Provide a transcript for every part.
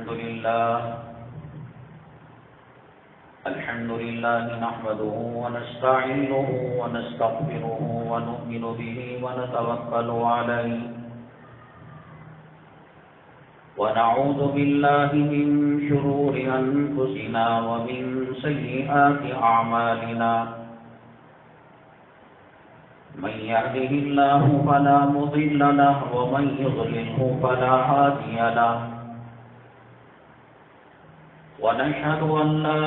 الحمد لله نحمده ونستعينه ونستغفره ونؤمن به ونتوكل عليه ونعوذ بالله من شرور أنفسنا ومن سيئات أعمالنا من يهده الله فلا مضل له ومن يضلله فلا هادي له ونشهد أن لا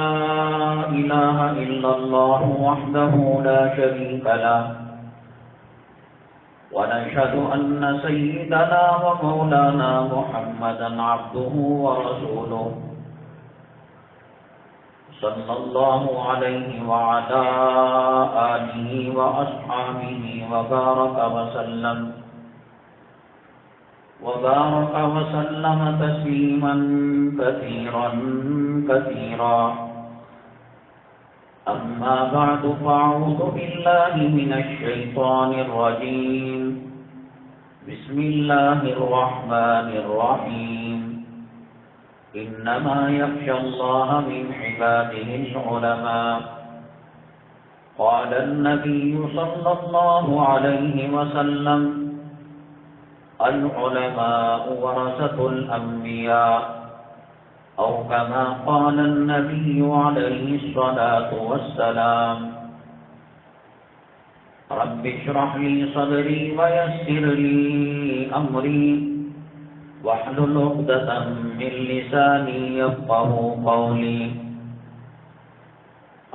إله إلا الله وحده لا شريك له ونشهد أن سيدنا ومولانا محمدا عبده ورسوله صلى الله عليه وعلى آله وأصحابه وبارك وسلم تسليما كثيرا أما بعد فأعوذ بالله من الشيطان الرجيم بسم الله الرحمن الرحيم إنما يخشى الله من عباده العلماء قال النبي صلى الله عليه وسلم العلماء ورثة الأنبياء أو كما قال النبي عليه الصلاة والسلام رب اشرح لي صدري ويسر لي أمري واحلل عقدة من لساني يفقهوا قولي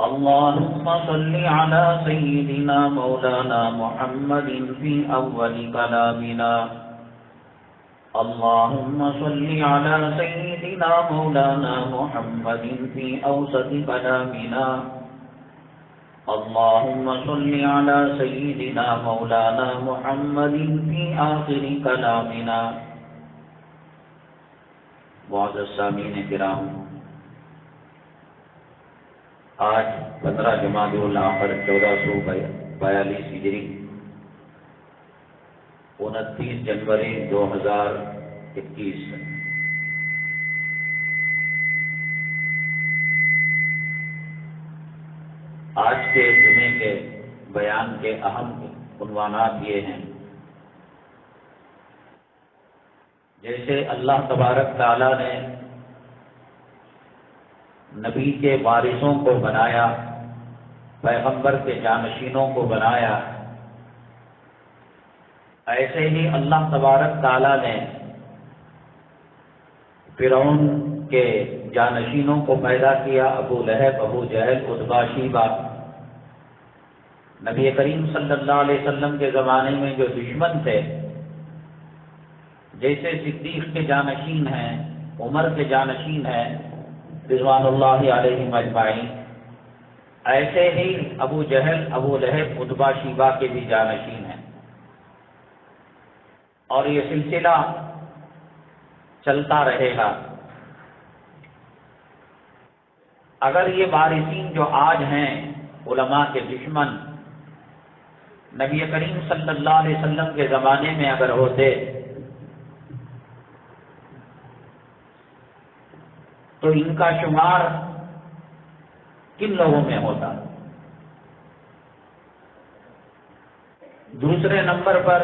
اللهم صل على سيدنا مولانا محمد في أول كلامنا اللهم صل على سيدنا مولانا محمد في أوسط كلامنا اللهم صل على سيدنا مولانا محمد في آخر كلامنا. معزز سامعین کرام، آج 15 جمادی الآخر 1442 ہجری 29 جنوری 2021 آج کے جمعے کے بیان کے اہم عنوانات یہ ہیں. جیسے اللہ تبارک تعالیٰ نے نبی کے وارثوں کو بنایا، پیغمبر کے جانشینوں کو بنایا، ایسے ہی اللہ تبارک تعالیٰ نے فرعون کے جانشینوں کو پیدا کیا، ابو لہب، ابو جہل، عتبہ، شیبہ. نبی کریم صلی اللہ علیہ وسلم کے زمانے میں جو دشمن تھے، جیسے صدیق کے جانشین ہیں، عمر کے جانشین ہیں رضوان اللہ علیہم اجمعین، ایسے ہی ابو جہل، ابو لہب، عتبہ، شیبہ کے بھی جانشین ہیں. اور یہ سلسلہ چلتا رہے گا. اگر یہ وارثین جو آج ہیں علماء کے دشمن، نبی کریم صلی اللہ علیہ وسلم کے زمانے میں اگر ہوتے تو ان کا شمار کن لوگوں میں ہوتا؟ دوسرے نمبر پر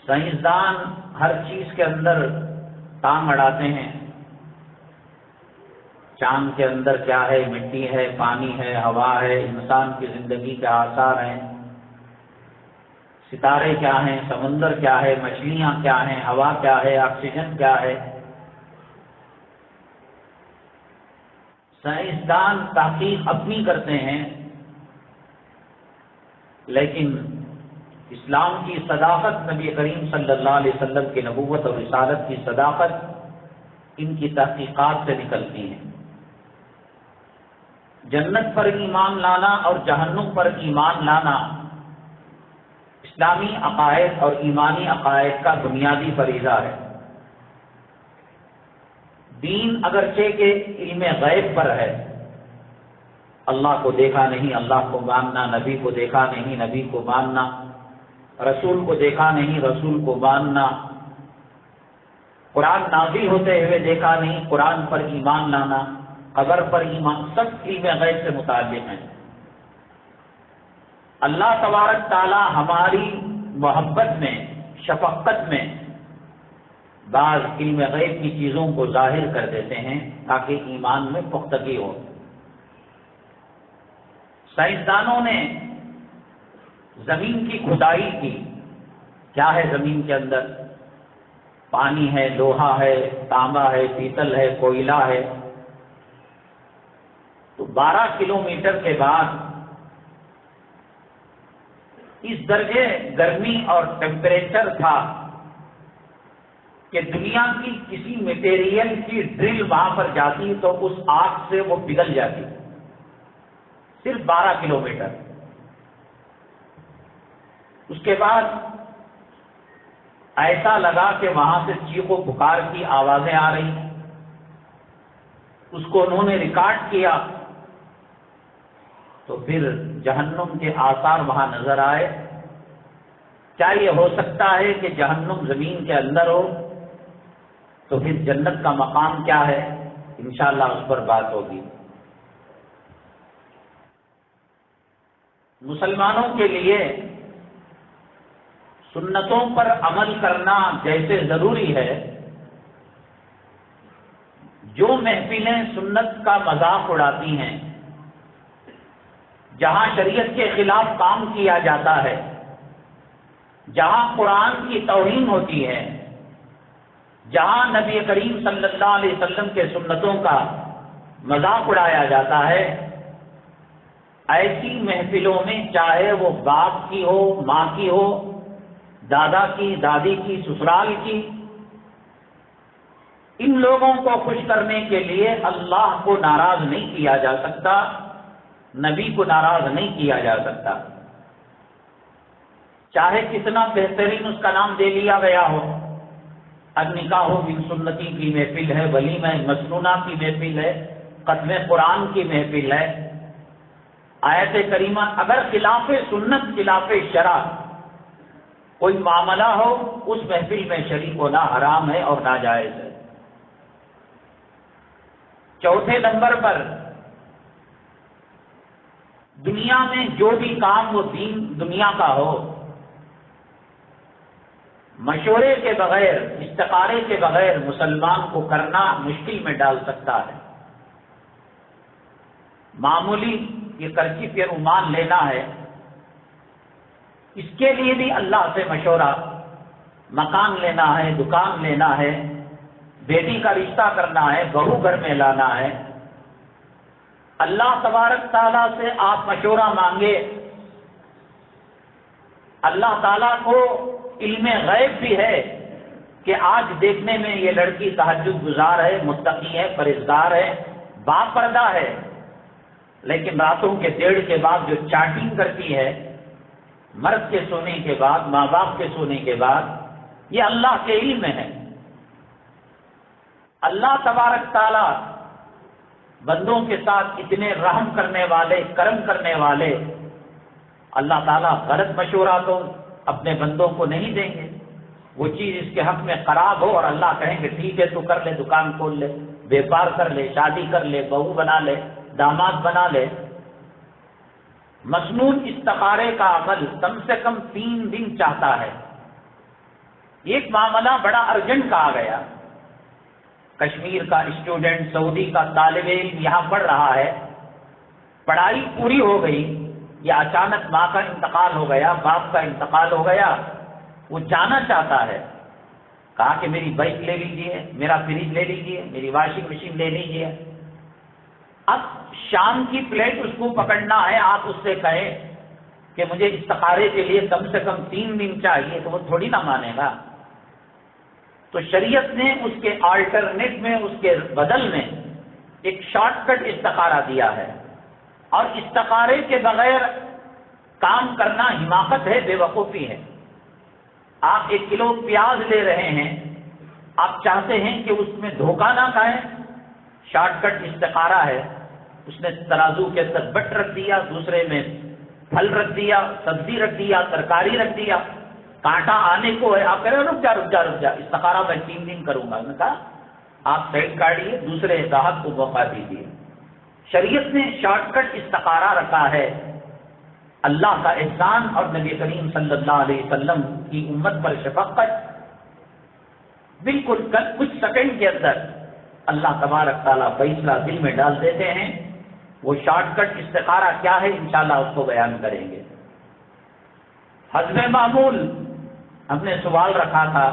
سائنسدان ہر چیز کے اندر ٹانگ اڑاتے ہیں. چاند کے اندر کیا ہے؟ مٹی ہے، پانی ہے، ہوا ہے، انسان کی زندگی کے آثار ہیں. ستارے کیا ہیں؟ سمندر کیا ہے؟ مچھلیاں کیا ہیں؟ ہوا کیا ہے؟ آکسیجن کیا ہے؟ سائنسدان تحقیق اپنی کرتے ہیں، لیکن اسلام کی صداقت، نبی کریم صلی اللہ علیہ وسلم کی نبوت اور رسالت کی صداقت ان کی تحقیقات سے نکلتی ہے. جنت پر ایمان لانا اور جہنم پر ایمان لانا اسلامی عقائد اور ایمانی عقائد کا بنیادی فریضہ ہے. دین اگرچہ کہ علم غیب پر ہے، اللہ کو دیکھا نہیں، اللہ کو ماننا، نبی کو دیکھا نہیں، نبی کو ماننا، رسول کو دیکھا نہیں، رسول کو ماننا، قرآن نازل ہوتے ہوئے دیکھا نہیں، قرآن پر ایمان لانا، قبر پر ایمان، سب علم غیب سے متعلق ہیں۔ اللہ تبارک تعالی ہماری محبت میں، شفقت میں بعض علم غیب کی چیزوں کو ظاہر کر دیتے ہیں تاکہ ایمان میں پختگی ہو۔ سائنسدانوں نے زمین کی کھدائی کی، کیا ہے زمین کے اندر؟ پانی ہے، لوہا ہے، تانبا ہے، پیتل ہے، کوئلہ ہے۔ تو 12 کلومیٹر کے بعد اس درجے گرمی اور ٹیمپریچر تھا کہ دنیا کی کسی میٹیریل کی ڈرل وہاں پر جاتی تو اس آگ سے وہ پگھل جاتی، صرف 12 کلومیٹر۔ اس کے بعد ایسا لگا کہ وہاں سے چیخ و پکار کی آوازیں آ رہی، اس کو انہوں نے ریکارڈ کیا، تو پھر جہنم کے آثار وہاں نظر آئے۔ کیا یہ ہو سکتا ہے کہ جہنم زمین کے اندر ہو؟ تو پھر جنت کا مقام کیا ہے؟ انشاءاللہ اس پر بات ہوگی۔ مسلمانوں کے لیے سنتوں پر عمل کرنا جیسے ضروری ہے، جو محفلیں سنت کا مذاق اڑاتی ہیں، جہاں شریعت کے خلاف کام کیا جاتا ہے، جہاں قرآن کی توہین ہوتی ہے، جہاں نبی کریم صلی اللہ علیہ وسلم کے سنتوں کا مذاق اڑایا جاتا ہے، ایسی محفلوں میں چاہے وہ باپ کی ہو، ماں کی ہو، دادا کی، دادی کی، سسرال کی، ان لوگوں کو خوش کرنے کے لیے اللہ کو ناراض نہیں کیا جا سکتا، نبی کو ناراض نہیں کیا جا سکتا، چاہے کتنا بہترین اس کا نام دے لیا گیا ہو۔ النکاح من سنتی کی محفل ہے، ولیمہ مسنونہ کی محفل ہے، ختم قرآن کی محفل ہے، آیت کریمہ، اگر خلاف سنت، خلاف شرع کوئی معاملہ ہو، اس محفل میں شریک ہونا حرام ہے اور ناجائز ہے۔ چوتھے نمبر پر دنیا میں جو بھی کام وہ دین دنیا کا ہو، مشورے کے بغیر، استخارے کے بغیر مسلمان کو کرنا مشکل میں ڈال سکتا ہے۔ معمولی یہ کرچیف یا رومال لینا ہے، اس کے لیے بھی اللہ سے مشورہ، مکان لینا ہے، دکان لینا ہے، بیٹی کا رشتہ کرنا ہے، بہو گھر میں لانا ہے، اللہ تبارک تعالیٰ سے آپ مشورہ مانگے۔ اللہ تعالیٰ کو علم غیب بھی ہے کہ آج دیکھنے میں یہ لڑکی تہجد گزار ہے، متقی ہے، پرہیزگار ہے، باپردہ ہے، لیکن راتوں کے 1:30 کے بعد جو چاٹنگ کرتی ہے، مرد کے سونے کے بعد، ماں باپ کے سونے کے بعد، یہ اللہ کے علم میں ہے۔ اللہ تبارک تعالیٰ بندوں کے ساتھ اتنے رحم کرنے والے، کرم کرنے والے، اللہ تعالیٰ غلط مشورہ تو اپنے بندوں کو نہیں دیں گے۔ وہ چیز اس کے حق میں خراب ہو اور اللہ کہیں کہ ٹھیک ہے تو کر لے، دکان کھول لے، بیپار کر لے، شادی کر لے، بہو بنا لے، داماد بنا لے۔ مسنون استخارے کا عمل کم سے کم 3 دن چاہتا ہے۔ ایک معاملہ بڑا ارجنٹ کہا گیا، کشمیر کا اسٹوڈنٹ، سعودی کا طالب علم یہاں پڑھ رہا ہے، پڑھائی پوری ہو گئی، یا اچانک ماں کا انتقال ہو گیا، باپ کا انتقال ہو گیا، وہ جانا چاہتا ہے، کہا کہ میری بائک لے لیجیے، میرا فریج لے لیجیے، میری واشنگ مشین لے لیجیے۔ اب شام کی فلائٹ اس کو پکڑنا ہے، آپ اس سے کہیں کہ مجھے استخارے کے لیے کم سے کم 3 دن چاہیے، تو وہ تھوڑی نہ مانے گا۔ تو شریعت نے اس کے آلٹرنیٹ میں، اس کے بدل میں ایک شارٹ کٹ استخارہ دیا ہے، اور استخارے کے بغیر کام کرنا حماقت ہے، بے وقوفی ہے۔ آپ 1 کلو پیاز لے رہے ہیں، آپ چاہتے ہیں کہ اس میں دھوکہ نہ کھائیں، شارٹ کٹ استخارہ ہے، اس نے ترازو کے اندر بٹ رکھ دیا، دوسرے میں پھل رکھ دیا، سبزی رکھ دیا، ترکاری رکھ دیا، کانٹا آنے کو ہے، آپ کہہ رہے رک جا استخارہ میں 3 دن کروں گا. میں نے کہا آپ سائڈ کاٹیے، دوسرے گاہک کو موقع دیجیے. شریعت نے شارٹ کٹ استخارہ رکھا ہے. اللہ کا احسان اور نبی کریم صلی اللہ علیہ وسلم کی امت پر شفقت، بالکل کچھ سیکنڈ کے اندر اللہ تبارک تعالیٰ فیصلہ دل میں ڈال دیتے ہیں. وہ شارٹ کٹ استخارہ کیا ہے انشاءاللہ اس کو بیان کریں گے. حسب معمول ہم نے سوال رکھا تھا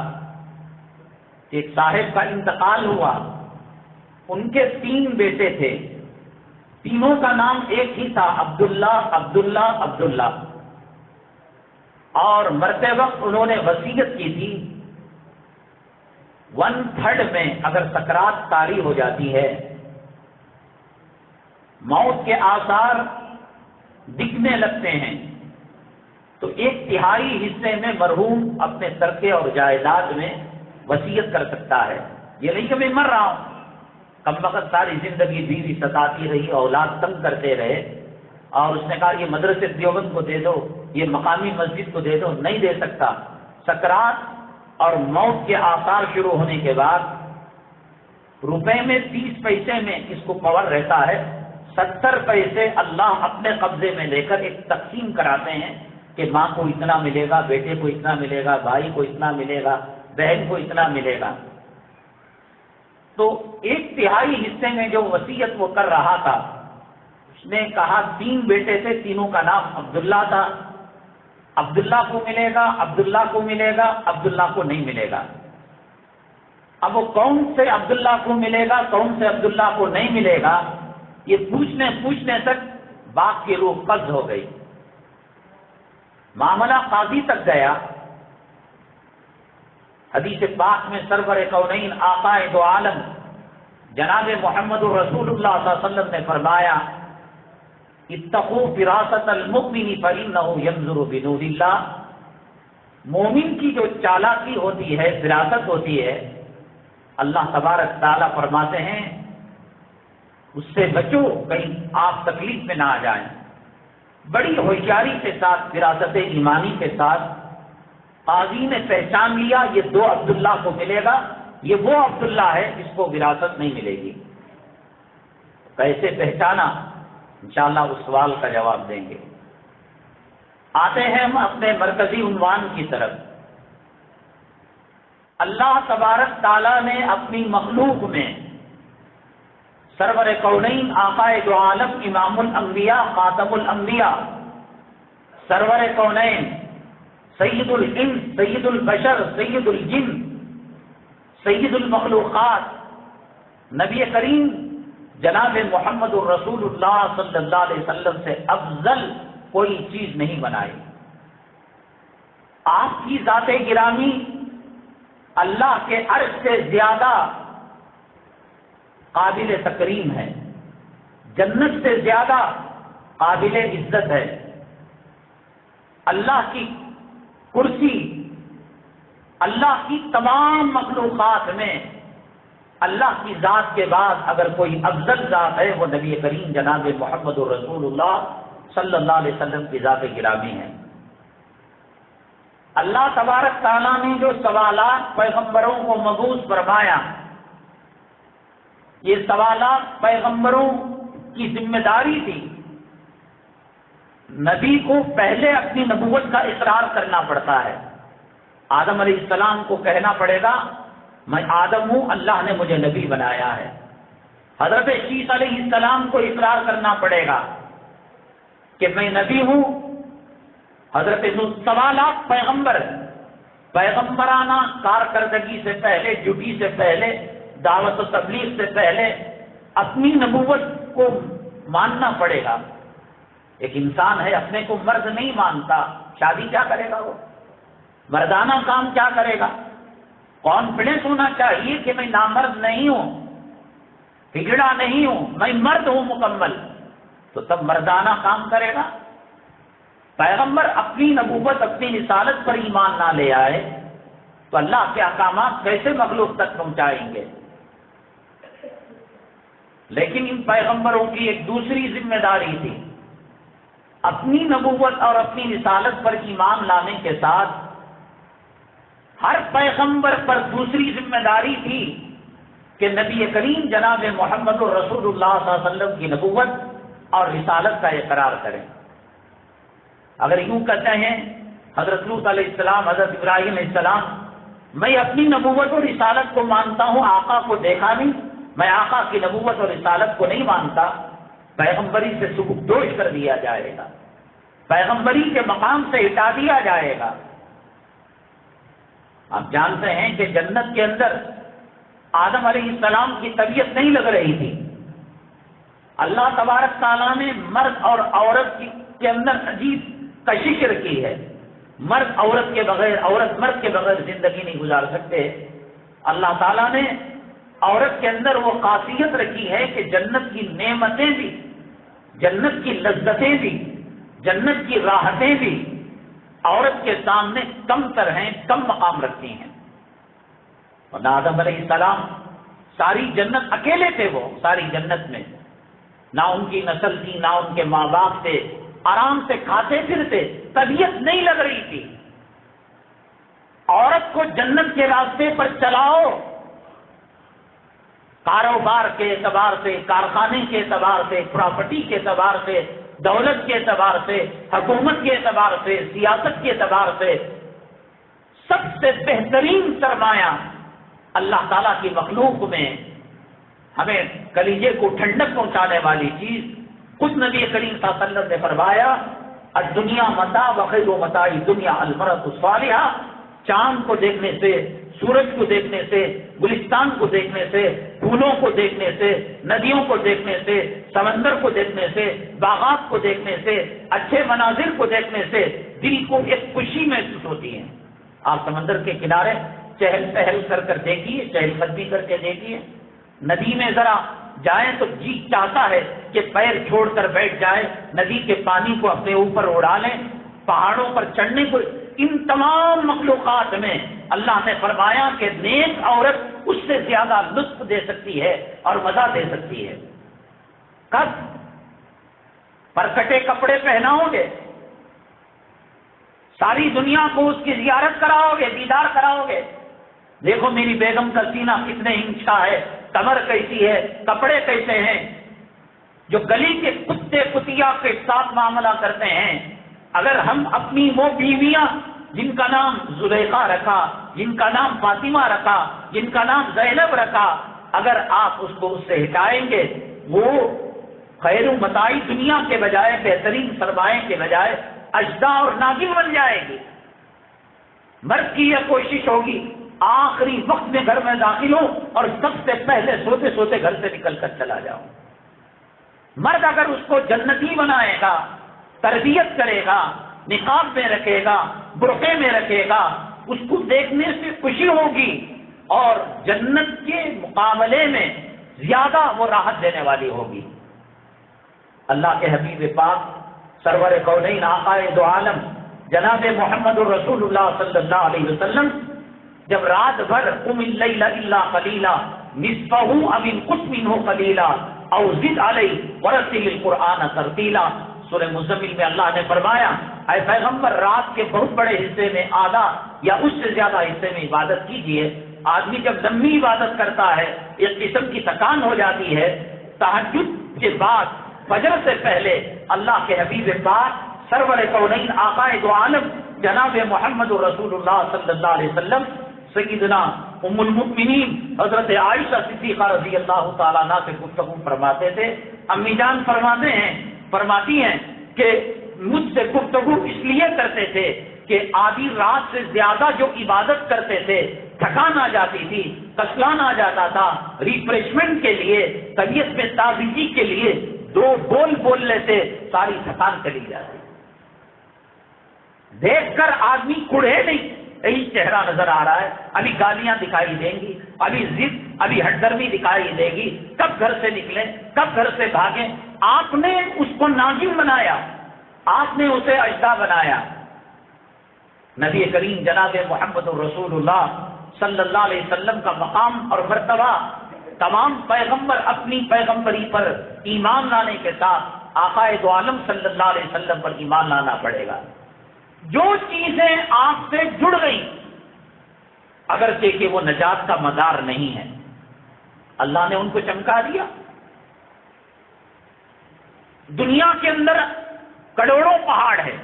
کہ ایک صاحب کا انتقال ہوا، ان کے 3 بیٹے تھے، تینوں کا نام ایک ہی تھا، عبداللہ عبداللہ عبداللہ. اور مرتے وقت انہوں نے وصیت کی تھی 1/3 میں اگر سکرات طاری ہو جاتی ہے، موت کے آثار دکھنے لگتے ہیں، تو 1/3 حصے میں مرحوم اپنے ترکے اور جائیداد میں وصیت کر سکتا ہے. یہ نہیں کہ میں مر رہا ہوں، کم وقت ساری زندگی بیوی ستاتی رہی، اولاد تنگ کرتے رہے، اور اس نے کہا یہ مدرسے دیوبند کو دے دو، یہ مقامی مسجد کو دے دو. نہیں دے سکتا. سکرات اور موت کے آثار شروع ہونے کے بعد روپے میں 30 پیسے میں اس کو پاور رہتا ہے، 70 پیسے اللہ اپنے قبضے میں لے کر ایک تقسیم کراتے ہیں کہ ماں کو اتنا ملے گا، بیٹے کو اتنا ملے گا، بھائی کو اتنا ملے گا، بہن کو اتنا ملے گا. تو 1/3 حصے میں جو وصیت وہ کر رہا تھا، اس نے کہا 3 بیٹے تھے، تینوں کا نام عبداللہ تھا، عبداللہ کو ملے گا، عبداللہ کو ملے گا، عبداللہ کو نہیں ملے گا. اب وہ کون سے عبداللہ کو ملے گا، کون سے عبداللہ کو نہیں ملے گا، یہ پوچھنے تک باپ کی روح قبض ہو گئی. معاملہ قاضی تک گیا. حدیث پاک میں سرور کونین آقا دو عالم جناب محمد رسول اللہ صلی اللہ علیہ وسلم نے فرمایا اتقوا فراست المؤمن فإنه ينظر بنور اللہ. مومن کی جو چالاکی ہوتی ہے، فراست ہوتی ہے، اللہ تبارک تعالیٰ فرماتے ہیں اس سے بچو کہیں آپ تکلیف میں نہ آ جائیں. بڑی ہوشیاری کے ساتھ، فراست ایمانی کے ساتھ قاضی نے پہچان لیا یہ 2 عبداللہ کو ملے گا، یہ وہ عبداللہ ہے جس کو وراثت نہیں ملے گی. کیسے پہچانا؟ انشاءاللہ اس سوال کا جواب دیں گے. آتے ہیں ہم اپنے مرکزی عنوان کی طرف. اللہ تبارک تعالیٰ نے اپنی مخلوق میں سرور کونین آقا دو عالم امام الانبیاء خاتم الانبیاء سرور کونین سید الانس سید البشر سید الجن سید المخلوقات نبی کریم جناب محمد الرسول اللہ صلی اللہ علیہ وسلم سے افضل کوئی چیز نہیں بنائی. آپ کی ذات گرامی اللہ کے عرش سے زیادہ قابل تکریم ہے، جنت سے زیادہ قابل عزت ہے. اللہ کی کرسی، اللہ کی تمام مخلوقات میں اللہ کی ذات کے بعد اگر کوئی افضل ذات ہے وہ نبی کریم جناب محمد رسول اللہ صلی اللہ علیہ وسلم کی ذات گرامی ہے. اللہ تبارک تعالیٰ نے جو سوالات پیغمبروں کو مبعوث فرمایا، یہ سوالات پیغمبروں کی ذمہ داری تھی. نبی کو پہلے اپنی نبوت کا اقرار کرنا پڑتا ہے. آدم علیہ السلام کو کہنا پڑے گا میں آدم ہوں، اللہ نے مجھے نبی بنایا ہے. حضرت عیسیٰ علیہ السلام کو اقرار کرنا پڑے گا کہ میں نبی ہوں. حضرت سوالات پیغمبرانہ کارکردگی سے پہلے، ڈیوٹی سے پہلے، دعوت و تبلیغ سے پہلے اپنی نبوت کو ماننا پڑے گا. ایک انسان ہے اپنے کو مرد نہیں مانتا، شادی کیا کرے گا؟ وہ مردانہ کام کیا کرے گا؟ کانفیڈنس ہونا چاہیے کہ میں نامرد نہیں ہوں، بگڑا نہیں ہوں، میں مرد ہوں مکمل، تو تب مردانہ کام کرے گا. پیغمبر اپنی نبوت، اپنی رسالت پر ایمان نہ لے آئے تو اللہ کے احکامات کیسے مخلوق تک پہنچائیں گے؟ لیکن ان پیغمبروں کی ایک دوسری ذمہ داری تھی. اپنی نبوت اور اپنی رسالت پر ایمان لانے کے ساتھ ہر پیغمبر پر دوسری ذمہ داری تھی کہ نبی کریم جناب محمد رسول اللہ صلی اللہ علیہ وسلم کی نبوت اور رسالت کا اقرار کریں۔ اگر یوں کہتے ہیں حضرت لوط علیہ السلام، حضرت ابراہیم علیہ السلام، میں اپنی نبوت اور رسالت کو مانتا ہوں، آقا کو دیکھا نہیں، میں آقا کی نبوت اور رسالت کو نہیں مانتا، پیغمبری سے سبکدوش کر دیا جائے گا، پیغمبری کے مقام سے ہٹا دیا جائے گا۔ آپ جانتے ہیں کہ جنت کے اندر آدم علیہ السلام کی طبیعت نہیں لگ رہی تھی، اللہ تبارک تعالیٰ نے مرد اور عورت کے اندر عجیب کشش رکھی ہے۔ مرد عورت کے بغیر، عورت مرد کے بغیر زندگی نہیں گزار سکتے۔ اللہ تعالیٰ نے عورت کے اندر وہ خاصیت رکھی ہے کہ جنت کی نعمتیں بھی، جنت کی لذتیں بھی، جنت کی راحتیں بھی عورت کے سامنے کم تر ہیں، کم مقام رکھتی ہیں۔ اور آدم علیہ السلام ساری جنت اکیلے تھے، وہ ساری جنت میں نہ ان کی نسل تھی، نہ ان کے ماں باپ تھے، آرام سے کھاتے پھرتے، طبیعت نہیں لگ رہی تھی۔ عورت کو جنت کے راستے پر چلاؤ، کاروبار کے اعتبار سے، کارخانے کے اعتبار سے، پراپرٹی کے اعتبار سے، دولت کے اعتبار سے، حکومت کے اعتبار سے، سیاست کے اعتبار سے سب سے بہترین سرمایہ اللہ تعالیٰ کی مخلوق میں ہمیں کلیجے کو ٹھنڈک پہنچانے والی چیز، خود نبی کریم صلی اللہ علیہ وسلم نے فرمایا الدنیا متاع وخیر متاع الدنیا المرأة الصالحہ، چاند کو دیکھنے سے، سورج کو دیکھنے سے، گلستان کو دیکھنے سے، پھولوں کو دیکھنے سے، ندیوں کو دیکھنے سے، سمندر کو دیکھنے سے، باغات کو دیکھنے سے، اچھے مناظر کو دیکھنے سے دل کو ایک خوشی محسوس ہوتی ہے۔ آپ سمندر کے کنارے چہل پہل کر دیکھیے، چہل قدمی کر کے دیکھیے، ندی میں ذرا جائیں تو جی چاہتا ہے کہ پیر چھوڑ کر بیٹھ جائے، ندی کے پانی کو اپنے اوپر اڑا لیں، پہاڑوں پر چڑھنے کو۔ ان تمام مخلوقات میں اللہ نے فرمایا کہ نیک عورت اس سے زیادہ لطف دے سکتی ہے اور مزہ دے سکتی ہے۔ کب؟ پرکٹے کپڑے پہناؤ گے، ساری دنیا کو اس کی زیارت کراؤ گے، دیدار کراؤ گے، دیکھو میری بیگم کا سینہ کتنے انچ کا ہے، کمر کیسی ہے، کپڑے کیسے ہیں۔ جو گلی کے کتے کتیا کے ساتھ معاملہ کرتے ہیں، اگر ہم اپنی وہ بیویاں جن کا نام زلیخا رکھا، جن کا نام فاطمہ رکھا، جن کا نام زینب رکھا، اگر آپ اس کو اس سے ہٹائیں گے، وہ خیر متاع دنیا کے بجائے، بہترین سرمایہ کے بجائے اجدا اور ناگن بن جائے گی۔ مرد کی یہ کوشش ہوگی آخری وقت میں گھر میں داخل ہوں اور سب سے پہلے سوتے سوتے گھر سے نکل کر چلا جاؤں۔ مرد اگر اس کو جنتی بنائے گا، تربیت کرے گا، نقاب میں رکھے گا، برقعے میں رکھے گا، اس کو دیکھنے سے خوشی ہوگی اور جنت کے مقابلے میں زیادہ وہ راحت دینے والی ہوگی۔ اللہ کے حبیب پاک سرور کونین آقا دو عالم جناب محمد رسول اللہ صلی اللہ علیہ وسلم جب رات بھر قم اللیل الا قلیلا نصفہ او انقص منہ قلیلا او زد علیہ ورتل القرآن ترتیلا، سورہ مزمل میں اللہ نے فرمایا اے پیغمبر رات کے بہت بڑے حصے میں آدھا یا اس سے زیادہ حصے میں عبادت کیجیے۔ آدمی جب لمبی عبادت کرتا ہے ایک قسم کی تھکان ہو جاتی ہے، تہجد کے بعد فجر سے پہلے اللہ کے حبیب پاک سرور کونین آقا دو عالم جناب محمد رسول اللہ صلی اللہ علیہ وسلم سیدنا ام المؤمنین حضرت عائشہ صدیقہ رضی اللہ تعالیٰ عنہ سے گفتگو فرماتے تھے۔ امی جان فرماتی ہیں کہ مجھ سے گفتگو اس لیے کرتے تھے کہ آدھی رات سے زیادہ جو عبادت کرتے تھے، تھکان آ جاتی تھی، کسلان آ جاتا تھا، ریفریشمنٹ کے لیے، طبیعت میں تازگی کے لیے دو بولنے سے ساری تھکان چلی جاتی۔ دیکھ کر آدمی کڑے نہیں، یہی چہرہ نظر آ رہا ہے، ابھی گالیاں دکھائی دیں گی، ابھی ضد، ابھی ہٹ درمی دکھائی دے گی، کب گھر سے نکلیں، کب گھر سے بھاگیں۔ آپ نے اس کو ناظم بنایا، آپ نے اسے اجدا بنایا۔ نبی کریم جناب محمد رسول اللہ صلی اللہ علیہ وسلم کا مقام اور مرتبہ، تمام پیغمبر اپنی پیغمبری پر ایمان لانے کے ساتھ آقا دو عالم صلی اللہ علیہ وسلم پر ایمان لانا پڑے گا۔ جو چیزیں آپ سے جڑ گئی اگرچہ کہ وہ نجات کا مدار نہیں ہے، اللہ نے ان کو چمکا دیا۔ دنیا کے اندر کروڑوں پہاڑ ہے،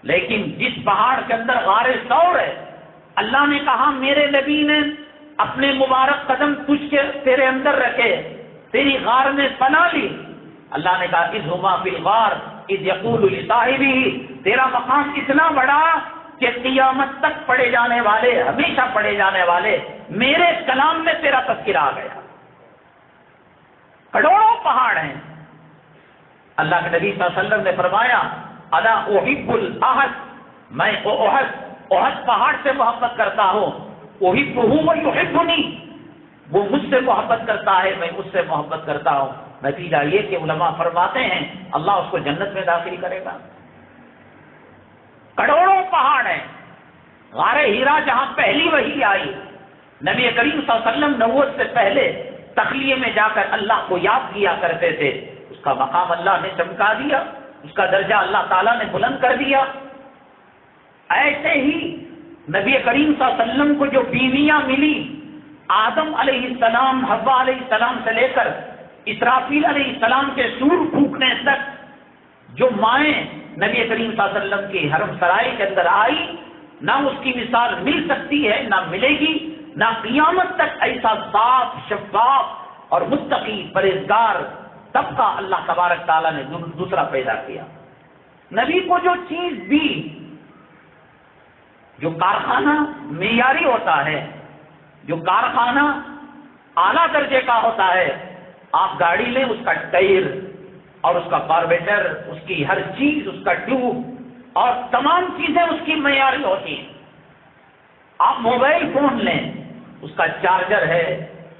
لیکن جس پہاڑ کے اندر غار ثور ہے، اللہ نے کہا میرے نبی نے اپنے مبارک قدم تیرے اندر رکھے، تیری غار میں پناہ لی۔ اللہ نے کہا اذ ہما فی الغار اذ یقول لصاحبہ، تیرا مقام اتنا بڑا کہ قیامت تک پڑھے جانے والے، ہمیشہ پڑھے جانے والے میرے کلام میں تیرا تذکرہ آ گیا۔ کروڑوں پہاڑ ہیں۔ اللہ کے نبی صلی اللہ علیہ وسلم نے فرمایا انا احب الاحد، میں احد پہاڑ سے محبت کرتا ہوں، احبہ ویحبنی، وہ مجھ سے محبت کرتا ہے، میں اس سے محبت کرتا ہوں۔ نتیجہ یہ کہ علماء فرماتے ہیں اللہ اس کو جنت میں داخل کرے گا۔ کروڑوں پہاڑ ہیں۔ غار ہیرا جہاں پہلی وحی آئی، نبی کریم صلی اللہ علیہ وسلم نبوت سے پہلے تخلیے میں جا کر اللہ کو یاد کیا کرتے تھے، اس کا مقام اللہ نے چمکا دیا، اس کا درجہ اللہ تعالیٰ نے بلند کر دیا۔ ایسے ہی نبی کریم صلی اللہ علیہ وسلم کو جو بیویاں ملی، آدم علیہ السلام، حوا علیہ السلام سے لے کر اسرافیل علیہ السلام کے سور پھونکنے تک جو مائیں نبی کریم صلی اللہ علیہ وسلم کی حرم سرائی کے اندر آئی، نہ اس کی مثال مل سکتی ہے، نہ ملے گی، نہ قیامت تک ایسا صاف شفاف اور متقی پرہیزگار طبقہ اللہ تبارک تعالیٰ نے دوسرا پیدا کیا۔ نبی کو جو چیز بھی، جو کارخانہ معیاری ہوتا ہے، جو کارخانہ اعلیٰ درجے کا ہوتا ہے، آپ گاڑی لیں اس کا ٹائر اور اس کا کاربیٹر، اس کی ہر چیز، اس کا ٹیوب اور تمام چیزیں اس کی معیاری ہوتی ہیں۔ آپ موبائل فون لیں، اس کا چارجر ہے،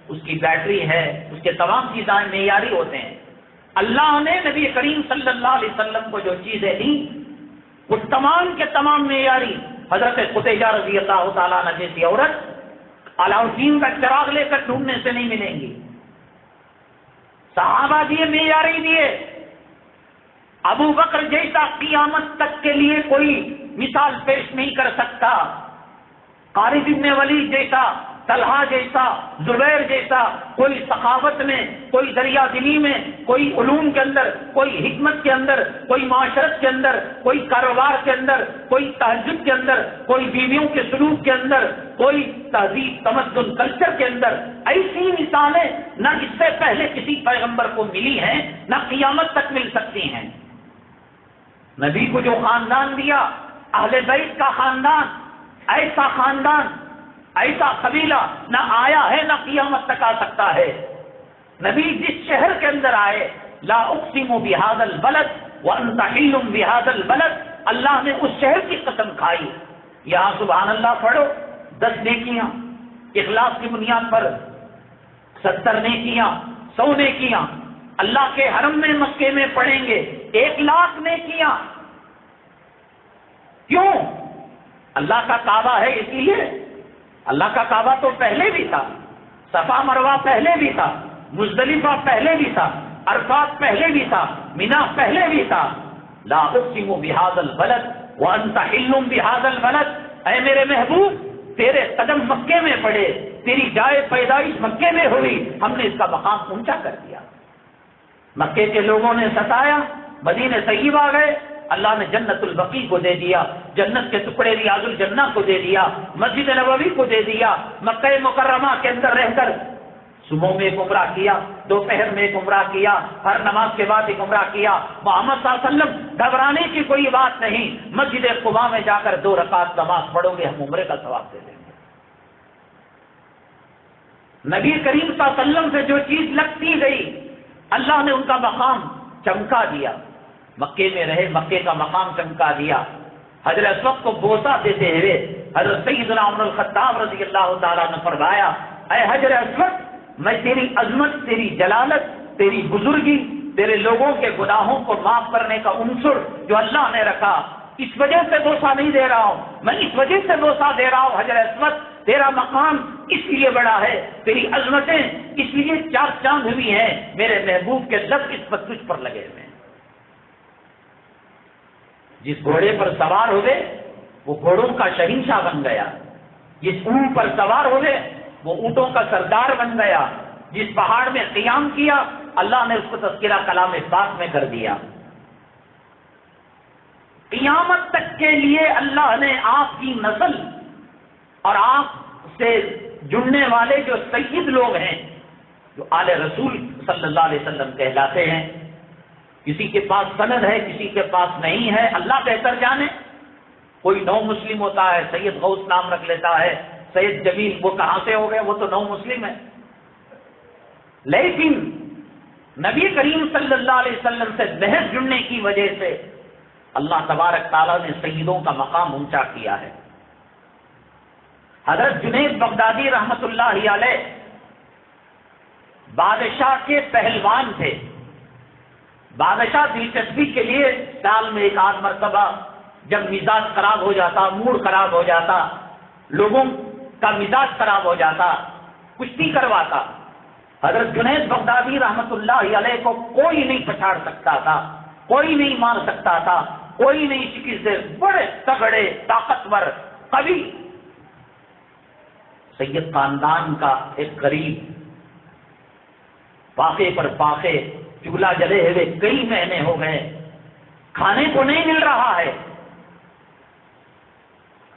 اس کی بیٹری ہے، اس کے تمام چیزیں معیاری ہوتے ہیں۔ اللہ نے نبی کریم صلی اللہ علیہ وسلم کو جو چیزیں دیں وہ تمام کے تمام معیاری۔ حضرت خدیجہ رضی اللہ تعالیٰ عنہ جیسی عورت علاء الدین کا چراغ لے کر ڈھونڈنے سے نہیں ملیں گی۔ صحابہ دیے معیاری دیے۔ ابو بکر جیسا قیامت تک کے لیے کوئی مثال پیش نہیں کر سکتا۔ خالد بن ولید جیسا، طلحہ جیسا، زبیر جیسا کوئی سخاوت میں، کوئی دریا دلی میں، کوئی علوم کے اندر، کوئی حکمت کے اندر، کوئی معاشرت کے اندر، کوئی کاروبار کے اندر، کوئی تہجد کے اندر، کوئی بیویوں کے سلوک کے اندر، کوئی تہذیب تمدن کلچر کے اندر، ایسی مثالیں نہ اس سے پہلے کسی پیغمبر کو ملی ہیں، نہ قیامت تک مل سکتی ہیں۔ نبی کو جو خاندان دیا، اہل بیت کا خاندان، ایسا خاندان، ایسا قبیلہ نہ آیا ہے نہ قیامت تک آ سکتا ہے۔ نبی جس شہر کے اندر آئے، لا اقسم بہذا البلد وانت حل بہذا البلد، اللہ نے اس شہر کی قسم کھائی۔ یہاں سبحان اللہ پڑھو، 10 نیکیاں اخلاص کی بنیاد پر، 70 نیکیاں، 100 نیکیاں اللہ کے حرم میں مکے میں پڑھیں گے، 1,00,000 نیکیاں۔ کیوں؟ اللہ کا کعبہ ہے اس لیے۔ اللہ کا کعبہ تو پہلے بھی تھا، صفا مروہ پہلے بھی تھا، مزدلفہ پہلے بھی تھا، عرفات پہلے بھی تھا، مینا پہلے بھی تھا۔ لا اقسم بہذا البلد وانت حل بہذا البلد، اے میرے محبوب تیرے قدم مکے میں پڑے، تیری جائے پیدائش مکے میں ہوئی، ہم نے اس کا مقام اونچا کر دیا۔ مکے کے لوگوں نے ستایا، مدینہ طیبہ گئے، اللہ نے جنت البقیع کو دے دیا، جنت کے ٹکڑے ریاض الجنہ کو دے دیا، مسجد نبوی کو دے دیا۔ مکہ مکرمہ کے اندر رہ کر صبح میں ایک عمرہ کیا، دوپہر میں ایک عمرہ کیا، ہر نماز کے بعد ایک عمرہ کیا۔ محمد صلی اللہ علیہ وسلم گھبرانے کی کوئی بات نہیں، مسجد قباء میں جا کر 2 رکعت نماز پڑھو گے، ہم عمرے کا ثواب دے دیں گے۔ نبی کریم صلی اللہ علیہ وسلم سے جو چیز لگتی گئی، اللہ نے ان کا مقام چمکا دیا۔ مکے میں رہے، مکے کا مقام چمکا دیا۔ حضرت اسود کو بوسہ دیتے ہوئے حضرت سیدنا عمر الخطاب رضی اللہ تعالیٰ نے فرمایا، اے حجر اسود، میں تیری عظمت، تیری جلالت، تیری بزرگی، تیرے لوگوں کے گناہوں کو معاف کرنے کا عنصر جو اللہ نے رکھا، اس وجہ سے بوسہ نہیں دے رہا ہوں، میں اس وجہ سے بوسہ دے رہا ہوں حجر اسود، تیرا مقام اس لیے بڑا ہے، تیری عظمتیں اس لیے 4 چاند ہوئی ہیں، میرے محبوب کے لب اس پر تجھ پر لگے ہوئے ہیں۔ جس گھوڑے پر سوار ہوئے وہ گھوڑوں کا شہنشاہ بن گیا، جس اونٹ پر سوار ہوئے وہ اونٹوں کا سردار بن گیا، جس پہاڑ میں قیام کیا اللہ نے اس کو تذکرہ کلام پاک میں کر دیا۔ قیامت تک کے لیے اللہ نے آپ کی نسل اور آپ سے جڑنے والے جو سید لوگ ہیں، جو آل رسول صلی اللہ علیہ وسلم کہلاتے ہیں، کسی کے پاس سند ہے کسی کے پاس نہیں ہے، اللہ بہتر جانے۔ کوئی نو مسلم ہوتا ہے، سید غوث نام رکھ لیتا ہے، سید جمیل، وہ کہاں سے ہو گئے؟ وہ تو نو مسلم ہے۔ لیکن نبی کریم صلی اللہ علیہ وسلم سے بحث جڑنے کی وجہ سے اللہ تبارک تعالیٰ نے سیدوں کا مقام اونچا کیا ہے۔ حضرت جنید بغدادی رحمت اللہ علیہ بادشاہ کے پہلوان تھے۔ بادشاہ دلچسپی کے لیے سال میں ایک آدھ مرتبہ جب مزاج خراب ہو جاتا، موڈ خراب ہو جاتا، لوگوں کا مزاج خراب ہو جاتا، کشتی کرواتا۔ حضرت جنید بغدادی رحمت اللہ علیہ کو کوئی نہیں پچھاڑ سکتا تھا، کوئی نہیں مار سکتا تھا، کوئی نہیں شکست دے، بڑے تگڑے طاقتور قوی سید خاندان کا ایک غریب، پاخے پر پاخے، چولہا جلے ہوئے کئی مہینے ہو گئے، کھانے کو نہیں مل رہا ہے،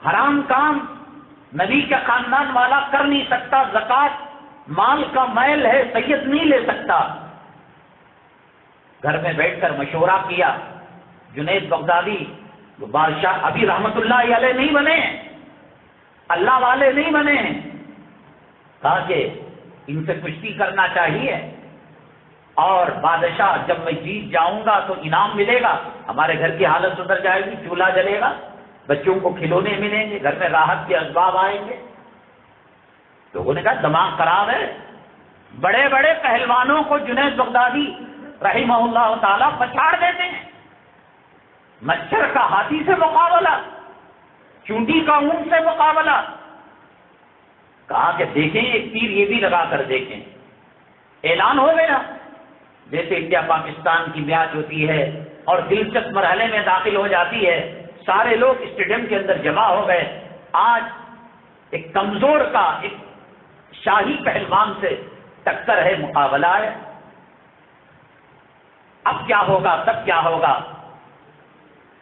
حرام کام نبی کا خاندان والا کر نہیں سکتا، زکات مال کا میل ہے، سید نہیں لے سکتا۔ گھر میں بیٹھ کر مشورہ کیا۔ جنید بغدادی جو بادشاہ ابھی رحمت اللہ علیہ نہیں بنے ہیں، اللہ والے نہیں بنے ہیں، کہا کہ ان سے کشتی کرنا چاہیے، اور بادشاہ جب میں جیت جاؤں گا تو انعام ملے گا، ہمارے گھر کی حالت سدھر جائے گی، چولہا جلے گا، بچوں کو کھلونے ملیں گے، گھر میں راحت کے اسباب آئیں گے۔ لوگوں نے کہا دماغ خراب ہے، بڑے بڑے پہلوانوں کو جنید بغدادی رحمہ اللہ تعالیٰ پچھاڑ دیتے ہیں۔ مچھر کا ہاتھی سے مقابلہ، چونٹی کا اونٹ سے مقابلہ۔ کہا کہ دیکھیں ایک تیر یہ بھی لگا کر دیکھیں۔ اعلان ہو گیا، جیسے انڈیا پاکستان کی میچ ہوتی ہے اور دلچسپ مرحلے میں داخل ہو جاتی ہے، سارے لوگ اسٹیڈیم کے اندر جمع ہو گئے۔ آج ایک کمزور کا ایک شاہی پہلوان سے ٹکر ہے، مقابلہ ہے۔ اب کیا ہوگا، تب کیا ہوگا؟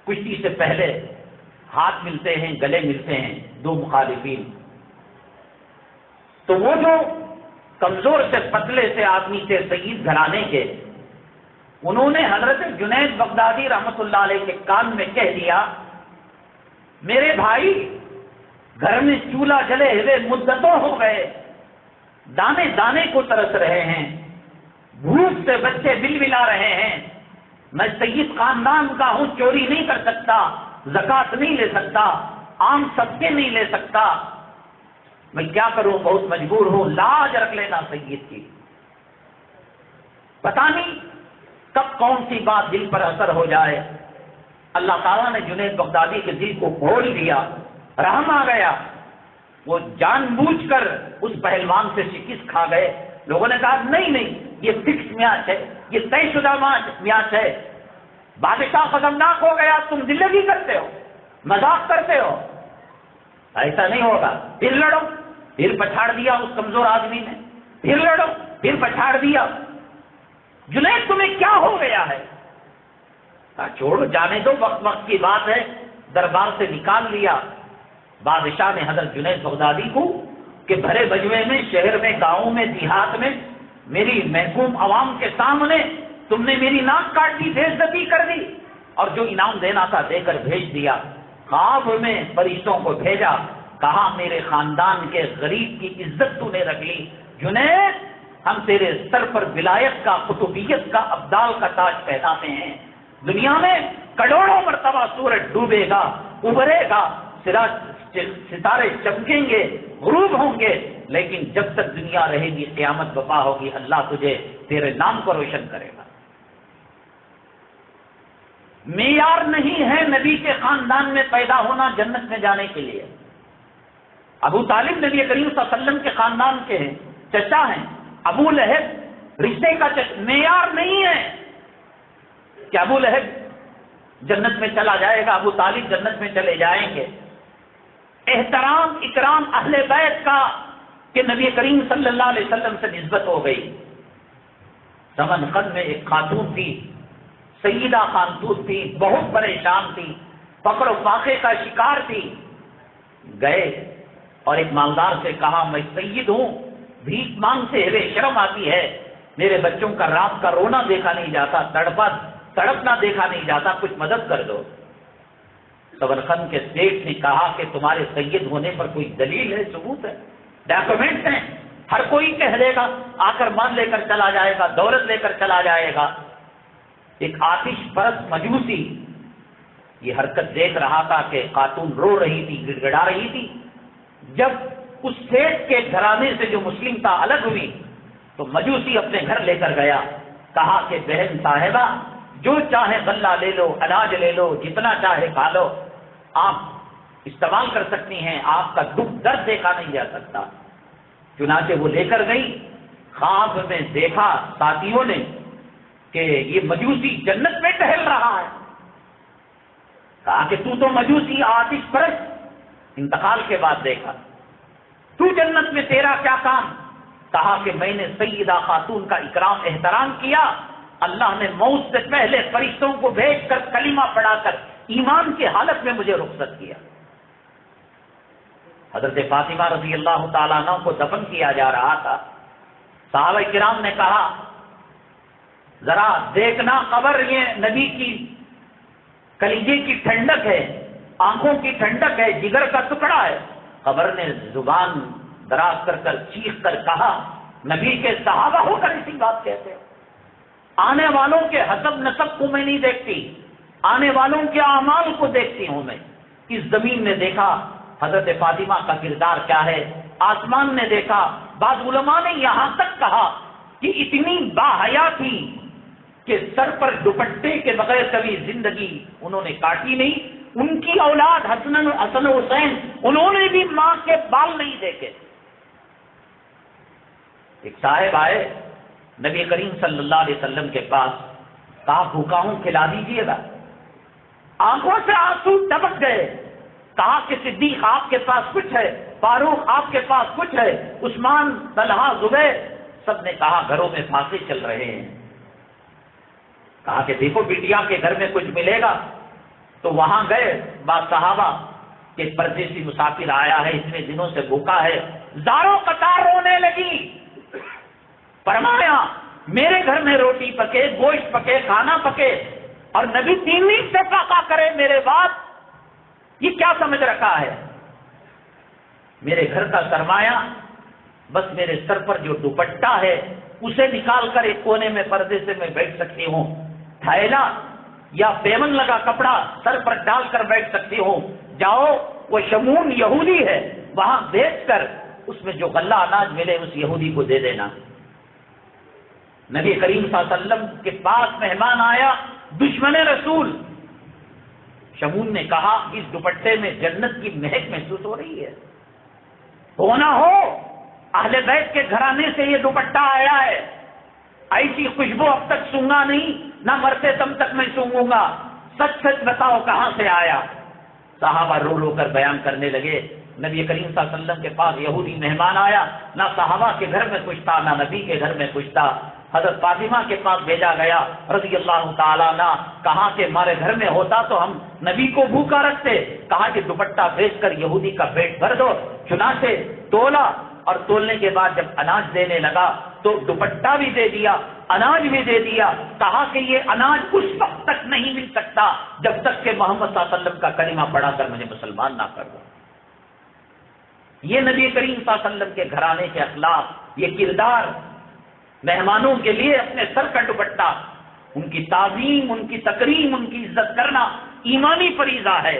کشتی سے پہلے ہاتھ ملتے ہیں، گلے ملتے ہیں دو مخالفین۔ تو وہ جو کمزور سے پتلے سے آدمی سے سید گھرانے کے، انہوں نے حضرت جنید بغدادی رحمت اللہ علیہ کے کان میں کہہ دیا، میرے بھائی گھر میں چولہا جلے ہوئے مدتوں ہو گئے، دانے دانے کو ترس رہے ہیں، بھوک سے بچے بل بلا رہے ہیں، میں سید خاندان کا ہوں، چوری نہیں کر سکتا، زکات نہیں لے سکتا، عام صدقے نہیں لے سکتا، میں کیا کروں، بہت مجبور ہوں، لاج رکھ لینا سید کی۔ پتہ نہیں کب کون سی بات دل پر اثر ہو جائے، اللہ تعالیٰ نے جنید بغدادی کے دل کو کھول دیا، رحم آ گیا، وہ جان بوجھ کر اس پہلوان سے شکست کھا گئے۔ لوگوں نے کہا نہیں نہیں، یہ فکس میچ ہے، یہ طے شدہ میچ ہے، بادشاہ خطرناک ہو گیا، تم دلگی کرتے ہو، مذاق کرتے ہو، ایسا نہیں ہوگا، پھر لڑو۔ پھر پچھاڑ دیا اس کمزور آدمی نے، پھر لڑو، پھر پچھاڑ دیا۔ جنید تمہیں کیا ہو گیا ہے؟ چھوڑو، جانے دو، وقت وقت کی بات ہے، دربار سے نکال لیا۔ بادشاہ نے حضرت جنید بغدادی کو کہ بھرے بجوے میں، شہر میں، گاؤں میں، دیہات میں، میری محکوم عوام کے سامنے تم نے میری ناک کاٹ دی، بے عزتی کر دی، اور جو انعام دینا تھا دے کر بھیج دیا۔ خواب میں فرشتوں کو بھیجا، کہا میرے خاندان کے غریب کی عزت تو نے رکھ لی، جنید ہم تیرے سر پر ولایت کا، قطبیت کا، ابدال کا تاج پہناتے ہیں۔ دنیا میں کروڑوں مرتبہ سورج ڈوبے گا، ابھرے گا، ستارے چمکیں گے، غروب ہوں گے، لیکن جب تک دنیا رہے گی، قیامت برپا ہوگی، اللہ تجھے تیرے نام کو روشن کرے گا۔ معیار نہیں ہے نبی کے خاندان میں پیدا ہونا جنت میں جانے کے لیے۔ ابو طالب نبی کریم صلی اللہ علیہ وسلم کے خاندان کے ہیں، چچا ہیں، ابو لہب رشتے کا معیار نہیں ہے کہ ابو لہب جنت میں چلا جائے گا، ابو طالب جنت میں چلے جائیں گے۔ احترام اکرام اہل بیت کا کہ نبی کریم صلی اللہ علیہ وسلم سے نسبت ہو گئی۔ سمنقند میں ایک خاتون تھی، سیدہ خاتون تھی، بہت پریشان تھی، فقر و فاقے کا شکار تھی۔ گئے اور ایک مالدار سے کہا میں سید ہوں، بھیک مانگ سے ہوئے شرم آتی ہے، میرے بچوں کا رات کا رونا دیکھا نہیں جاتا، تڑپنا دیکھا نہیں جاتا، کچھ مدد کر دو۔ سمنقند کے سیٹھ نے کہا کہ تمہارے سید ہونے پر کوئی دلیل ہے، ثبوت ہے، ڈاکومنٹ ہیں؟ ہر کوئی کہہ دے گا، آ کر مال لے کر چلا جائے گا، دولت لے کر چلا جائے گا۔ ایک آتش پرست مجوسی یہ حرکت دیکھ رہا تھا کہ خاتون رو رہی تھی، گڑ گڑا رہی تھی۔ جب اس سیٹھ کے گھرانے سے جو مسلم تھا الگ ہوئی تو مجوسی اپنے گھر لے کر گیا، کہا کہ بہن صاحبہ جو چاہے غلہ لے لو، اناج لے لو، جتنا چاہے کھا لو، آپ استعمال کر سکتی ہیں، آپ کا دکھ درد دیکھا نہیں جا سکتا۔ چنانچہ وہ لے کر گئی، خواب میں دیکھا ساتھیوں نے کہ یہ مجوسی جنت میں ٹہل رہا ہے۔ کہا کہ تو مجوسی آتش پرست، انتقال کے بعد دیکھا، تو جنت میں تیرا کیا کام؟ کہا کہ میں نے سیدہ خاتون کا اکرام احترام کیا، اللہ نے موت سے پہلے فرشتوں کو بھیج کر کلمہ پڑھا کر ایمان کی حالت میں مجھے رخصت کیا۔ حضرت فاطمہ رضی اللہ تعالیٰ عنہ کو دفن کیا جا رہا تھا، صحابہ کرام نے کہا ذرا دیکھنا قبر، یہ نبی کی کلیجے کی ٹھنڈک ہے، آنکھوں کی ٹھنڈک ہے، جگر کا ٹکڑا ہے۔ قبر نے زبان دراز کر کر چیخ کر کہا نبی کے صحابہ ہو کر اسی بات کہتے ہو، آنے والوں کے حسب نسب کو میں نہیں دیکھتی، آنے والوں کے اعمال کو دیکھتی ہوں میں۔ اس زمین نے دیکھا حضرت فاطمہ کا کردار کیا ہے، آسمان نے دیکھا۔ بعض علماء نے یہاں تک کہا کہ اتنی باحیا تھی کہ سر پر دوپٹے کے بغیر کبھی زندگی انہوں نے کاٹی نہیں۔ ان کی اولاد حسن حسین، انہوں نے بھی ماں کے بال نہیں دیکھے۔ ایک صاحب آئے نبی کریم صلی اللہ علیہ وسلم کے پاس، کہا بھوکا ہوں کھلا دیجیے گا۔ آنکھوں سے آنسو ٹپک گئے۔ کہا کہ صدیق آپ کے پاس کچھ ہے، فاروق آپ کے پاس کچھ ہے، عثمان، طلحہ، زبیر، سب نے کہا گھروں میں فاقے چل رہے ہیں۔ کہا کہ دیکھو بٹیا کے گھر میں کچھ ملے گا۔ تو وہاں گئے، بعض صحابہ کہ پردیسی مسافر آیا ہے، اتنے دنوں سے بھوکا ہے، زاروں قطار رونے لگی۔ فرمایا میرے گھر میں روٹی پکے، گوشت پکے، کھانا پکے، اور نبی 3 دن سے فاقہ کرے میرے بعد، یہ کیا سمجھ رکھا ہے؟ میرے گھر کا سرمایہ بس میرے سر پر جو دوپٹہ ہے اسے نکال کر ایک کونے میں پردے سے میں بیٹھ سکتی ہوں، تھیلا یا پیمن لگا کپڑا سر پر ڈال کر بیٹھ سکتی ہوں۔ جاؤ، وہ شمون یہودی ہے، وہاں بیچ کر اس میں جو غلہ اناج ملے اس یہودی کو دے دینا۔ نبی کریم صلی اللہ علیہ وسلم کے پاس مہمان آیا، دشمن رسول۔ شمون نے کہا اس دوپٹے میں جنت کی مہک محسوس ہو رہی ہے، ہونا ہو اہل بیت کے گھرانے سے یہ دوپٹہ آیا ہے، ایسی خوشبو اب تک سونگا نہیں، نہ مرتے دم تک میں سونگوں گا، سچ سچ بتاؤ کہاں سے آیا؟ صحابہ رو رو کر بیان کرنے لگے، نبی کریم صلی اللہ علیہ وسلم کے پاس یہودی مہمان آیا، نہ صحابہ کے گھر میں کچھ تھا، نہ نبی کے گھر میں کچھ تھا۔ حضرت فاطمہ کے پاس بھیجا گیا رضی اللہ تعالیٰ عنہ، کہا کہ ہمارے گھر میں ہوتا تو ہم نبی کو بھوکا رکھتے، کہا کہ دوپٹہ بیچ کر یہودی کا پیٹ بھر دو۔ چنانچہ تولا، اور تولنے کے بعد جب اناج دینے لگا تو دوپٹہ بھی دے دیا، اناج بھی دے دیا۔ کہا کہ یہ اناج اس وقت تک نہیں مل سکتا جب تک کہ محمد صلی اللہ علیہ وسلم کا کلمہ پڑھا کر مجھے مسلمان نہ کر دو۔ یہ نبی کریم صلی اللہ علیہ وسلم کے گھرانے کے اخلاق، یہ کردار، مہمانوں کے لیے اپنے سر کا دوپٹہ، ان کی تعظیم، ان کی تکریم، ان کی عزت کرنا ایمانی فریضہ ہے۔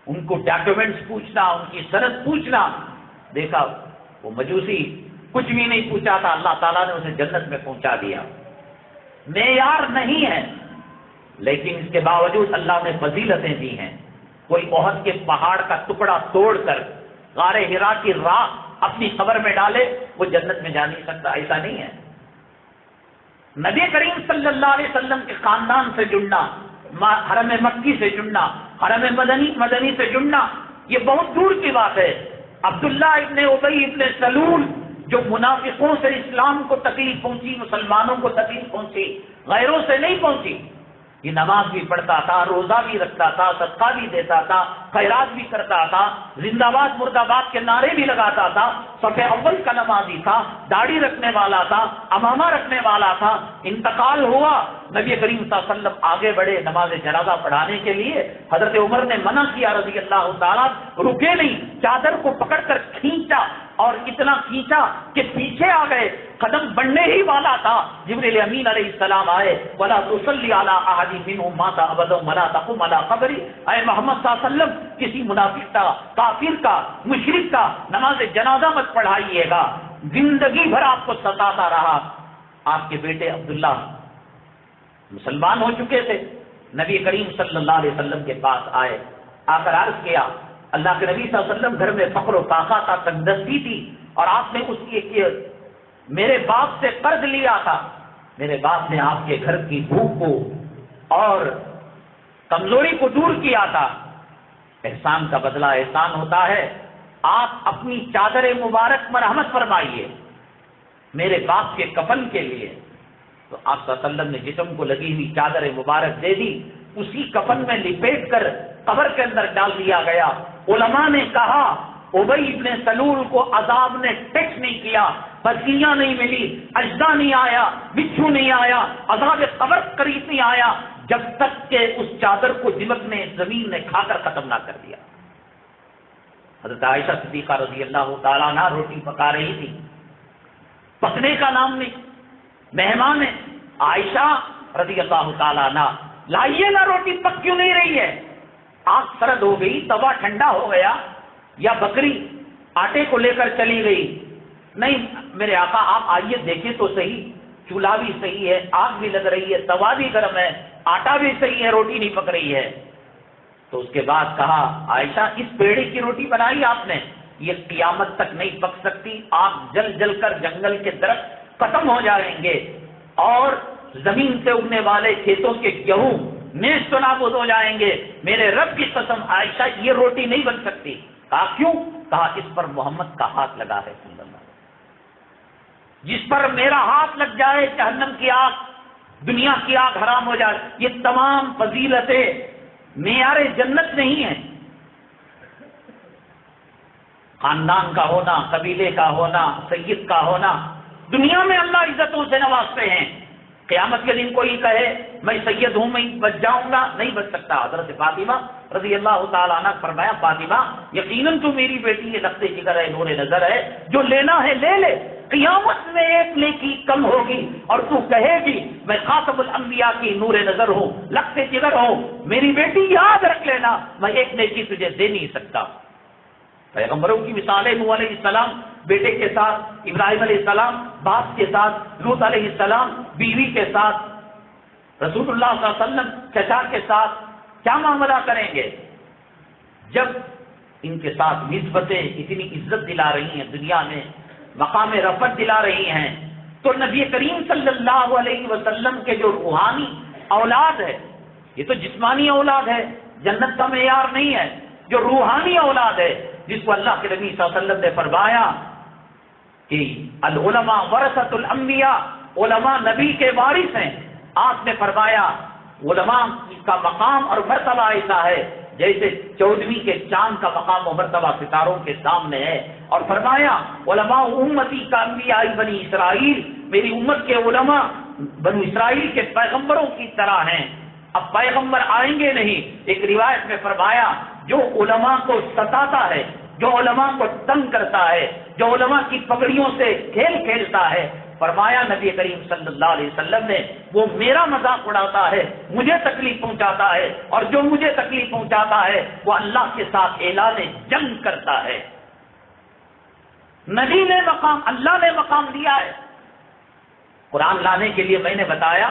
ان کو ڈاکیومنٹس پوچھنا، ان کی سند پوچھنا۔ دیکھا وہ مجوسی کچھ بھی نہیں پوچھا تھا، اللہ تعالیٰ نے اسے جنت میں پہنچا دیا۔ معیار نہیں ہے لیکن اس کے باوجود اللہ نے فضیلتیں دی ہیں۔ کوئی احد کے پہاڑ کا ٹکڑا توڑ کر غار حرا کی راہ اپنی قبر میں ڈالے، وہ جنت میں جا نہیں سکتا، ایسا نہیں ہے۔ نبی کریم صلی اللہ علیہ وسلم کے خاندان سے جڑنا، حرم مکی سے جڑنا، حرم مدنی سے جڑنا، یہ بہت دور کی بات ہے۔ عبداللہ ابن ابی ابن سلول جو منافقوں سے اسلام کو تکلیف پہنچی، مسلمانوں کو تکلیف پہنچی، غیروں سے نہیں پہنچی، یہ نماز بھی پڑھتا تھا، روزہ بھی رکھتا تھا، صدقہ بھی دیتا تھا، خیرات بھی کرتا تھا، زندہ باد مرد آباد کے نعرے بھی لگاتا تھا، صف اول کا نمازی تھا، داڑھی رکھنے والا تھا، امامہ رکھنے والا تھا۔ انتقال ہوا، نبی کریم صلی اللہ علیہ وسلم آگے بڑھے نماز جنازہ پڑھانے کے لیے، حضرت عمر نے منع کیا رضی اللہ تعالیٰ، رکے نہیں، چادر کو پکڑ کر کھینچا اور اتنا کھینچا کہ پیچھے آ گئے، قدم بڑھنے ہی والا تھا، جبریل امین علیہ السلام آئے، وَلَا تُصَلِّ عَلَىٰ أَحَدٍ مِّنْهُمْ مَاتَ أَبَدًا وَلَا تَقُمْ عَلَىٰ قَبْرِهِ، اے محمد صلی اللہ علیہ وسلم کسی منافق کا، کافر کا، مشرک کا نماز جنازہ مت پڑھائیے گا، زندگی بھر آپ کو ستاتا رہا۔ آپ کے بیٹے عبداللہ مسلمان ہو چکے تھے، نبی کریم صلی اللہ علیہ وسلم کے پاس آئے، آ کر عرض کیا، اللہ کے نبی صلی اللہ علیہ وسلم گھر میں فقر و فاقہ تھا، تنگدستی تھی، اور آپ نے اس کی میرے باپ سے قرض لیا تھا، میرے باپ نے آپ کے گھر کی بھوک کو اور کمزوری کو دور کیا تھا، احسان کا بدلہ احسان ہوتا ہے، آپ اپنی چادر مبارک مرحمت فرمائیے میرے باپ کے کفن کے لیے۔ تو آپ صلی اللہ علیہ وسلم نے جسم کو لگی ہوئی چادر مبارک دے دی، اسی کفن میں لپیٹ کر قبر کے اندر ڈال دیا گیا۔ علماء نے کہا ابی ابن سلول کو عذاب نے ٹچ نہیں کیا، پسیاں نہیں ملی، اجزا نہیں آیا، بچھو نہیں آیا، عذاب قبر قریب نہیں آیا، جب تک کہ اس چادر کو دماغ نے زمین نے کھا کر ختم نہ کر دیا۔ حضرت عائشہ صدیقہ رضی اللہ تعالیٰ عنہ روٹی پکا رہی تھی، پکنے کا نام نہیں، مہمان ہے، عائشہ رضی اللہ تعالیٰ عنہ لائیے نا روٹی، پک کیوں نہیں رہی ہے؟ آگ سرد ہو گئی، توا ٹھنڈا ہو گیا، یا بکری آٹے کو لے کر چلی گئی؟ نہیں میرے آقا آپ آئیے دیکھیں تو صحیح، چولہا بھی صحیح ہے، آگ بھی لگ رہی ہے، توا بھی گرم ہے، آٹا بھی صحیح ہے، روٹی نہیں پک رہی ہے۔ تو اس کے بعد کہا عائشہ اس پیڑے کی روٹی بنائی آپ نے، یہ قیامت تک نہیں پک سکتی، آگ جل جل کر جنگل کے درخت ختم ہو جائیں گے اور زمین سے اگنے والے کھیتوں کے گیہوں نیست و نابود ہو جائیں گے، میرے رب کی قسم عائشہ یہ روٹی نہیں بن سکتی۔ کہا کیوں؟ کہا اس پر محمد کا ہاتھ لگا ہے صلی اللہ علیہ وسلم، جس پر میرا ہاتھ لگ جائے جہنم کی آگ، دنیا کی آگ حرام ہو جائے۔ یہ تمام فضیلتیں معیار جنت نہیں ہیں، خاندان کا ہونا، قبیلے کا ہونا، سید کا ہونا، دنیا میں اللہ عزتوں سے نوازتے ہیں، قیامت کے دن کوئی کہے میں سید ہوں میں بچ جاؤں گا، نہیں بچ سکتا۔ حضرت فاطمہ رضی اللہ تعالیٰ عنہ فرمایا فاطمہ یقیناً تو میری بیٹی ہے، لخت جگر ہے، نور نظر ہے، جو لینا ہے لے لے، قیامت میں ایک نیکی کم ہوگی اور تو کہے گی میں خاتم الانبیاء کی نور نظر ہوں، لخت جگر ہوں، میری بیٹی یاد رکھ لینا میں ایک نیکی تجھے دے نہیں سکتا۔ پیغمبروں کی مثالیں، نوح علیہ السلام بیٹے کے ساتھ، ابراہیم علیہ السلام باپ کے ساتھ، لوط علیہ السلام بیوی کے ساتھ، رسول اللہ صلی اللہ علیہ وسلم چچا کے ساتھ کیا معاملہ کریں گے؟ جب ان کے ساتھ نسبتیں اتنی عزت دلا رہی ہیں، دنیا میں مقام رفعت دلا رہی ہیں، تو نبی کریم صلی اللہ علیہ وسلم کے جو روحانی اولاد ہے، یہ تو جسمانی اولاد ہے، جنت کا معیار نہیں ہے، جو روحانی اولاد ہے جس کو اللہ کے نبی صلی اللہ علیہ وسلم نے فرمایا کہ العلماء ورثۃ الانبیاء، علماء نبی کے وارث ہیں۔ آپ نے فرمایا علماء کا مقام اور مرتبہ ایسا ہے جیسے 14ویں کے چاند کا مقام و مرتبہ ستاروں کے سامنے ہے، اور فرمایا علماء امتی کا انبیاء بنی اسرائیل، میری امت کے علماء بنو اسرائیل کے پیغمبروں کی طرح ہیں۔ اب پیغمبر آئیں گے نہیں، ایک روایت میں فرمایا جو علماء کو ستاتا ہے، جو علماء کو تنگ کرتا ہے، جو علماء کی پگڑیوں سے کھیل کھیلتا ہے، فرمایا نبی کریم صلی اللہ علیہ وسلم نے وہ میرا مذاق اڑاتا ہے، مجھے تکلیف پہنچاتا ہے، اور جو مجھے تکلیف پہنچاتا ہے وہ اللہ کے ساتھ اعلان جنگ کرتا ہے۔ نبی نے مقام، اللہ نے مقام دیا ہے۔ قرآن لانے کے لیے میں نے بتایا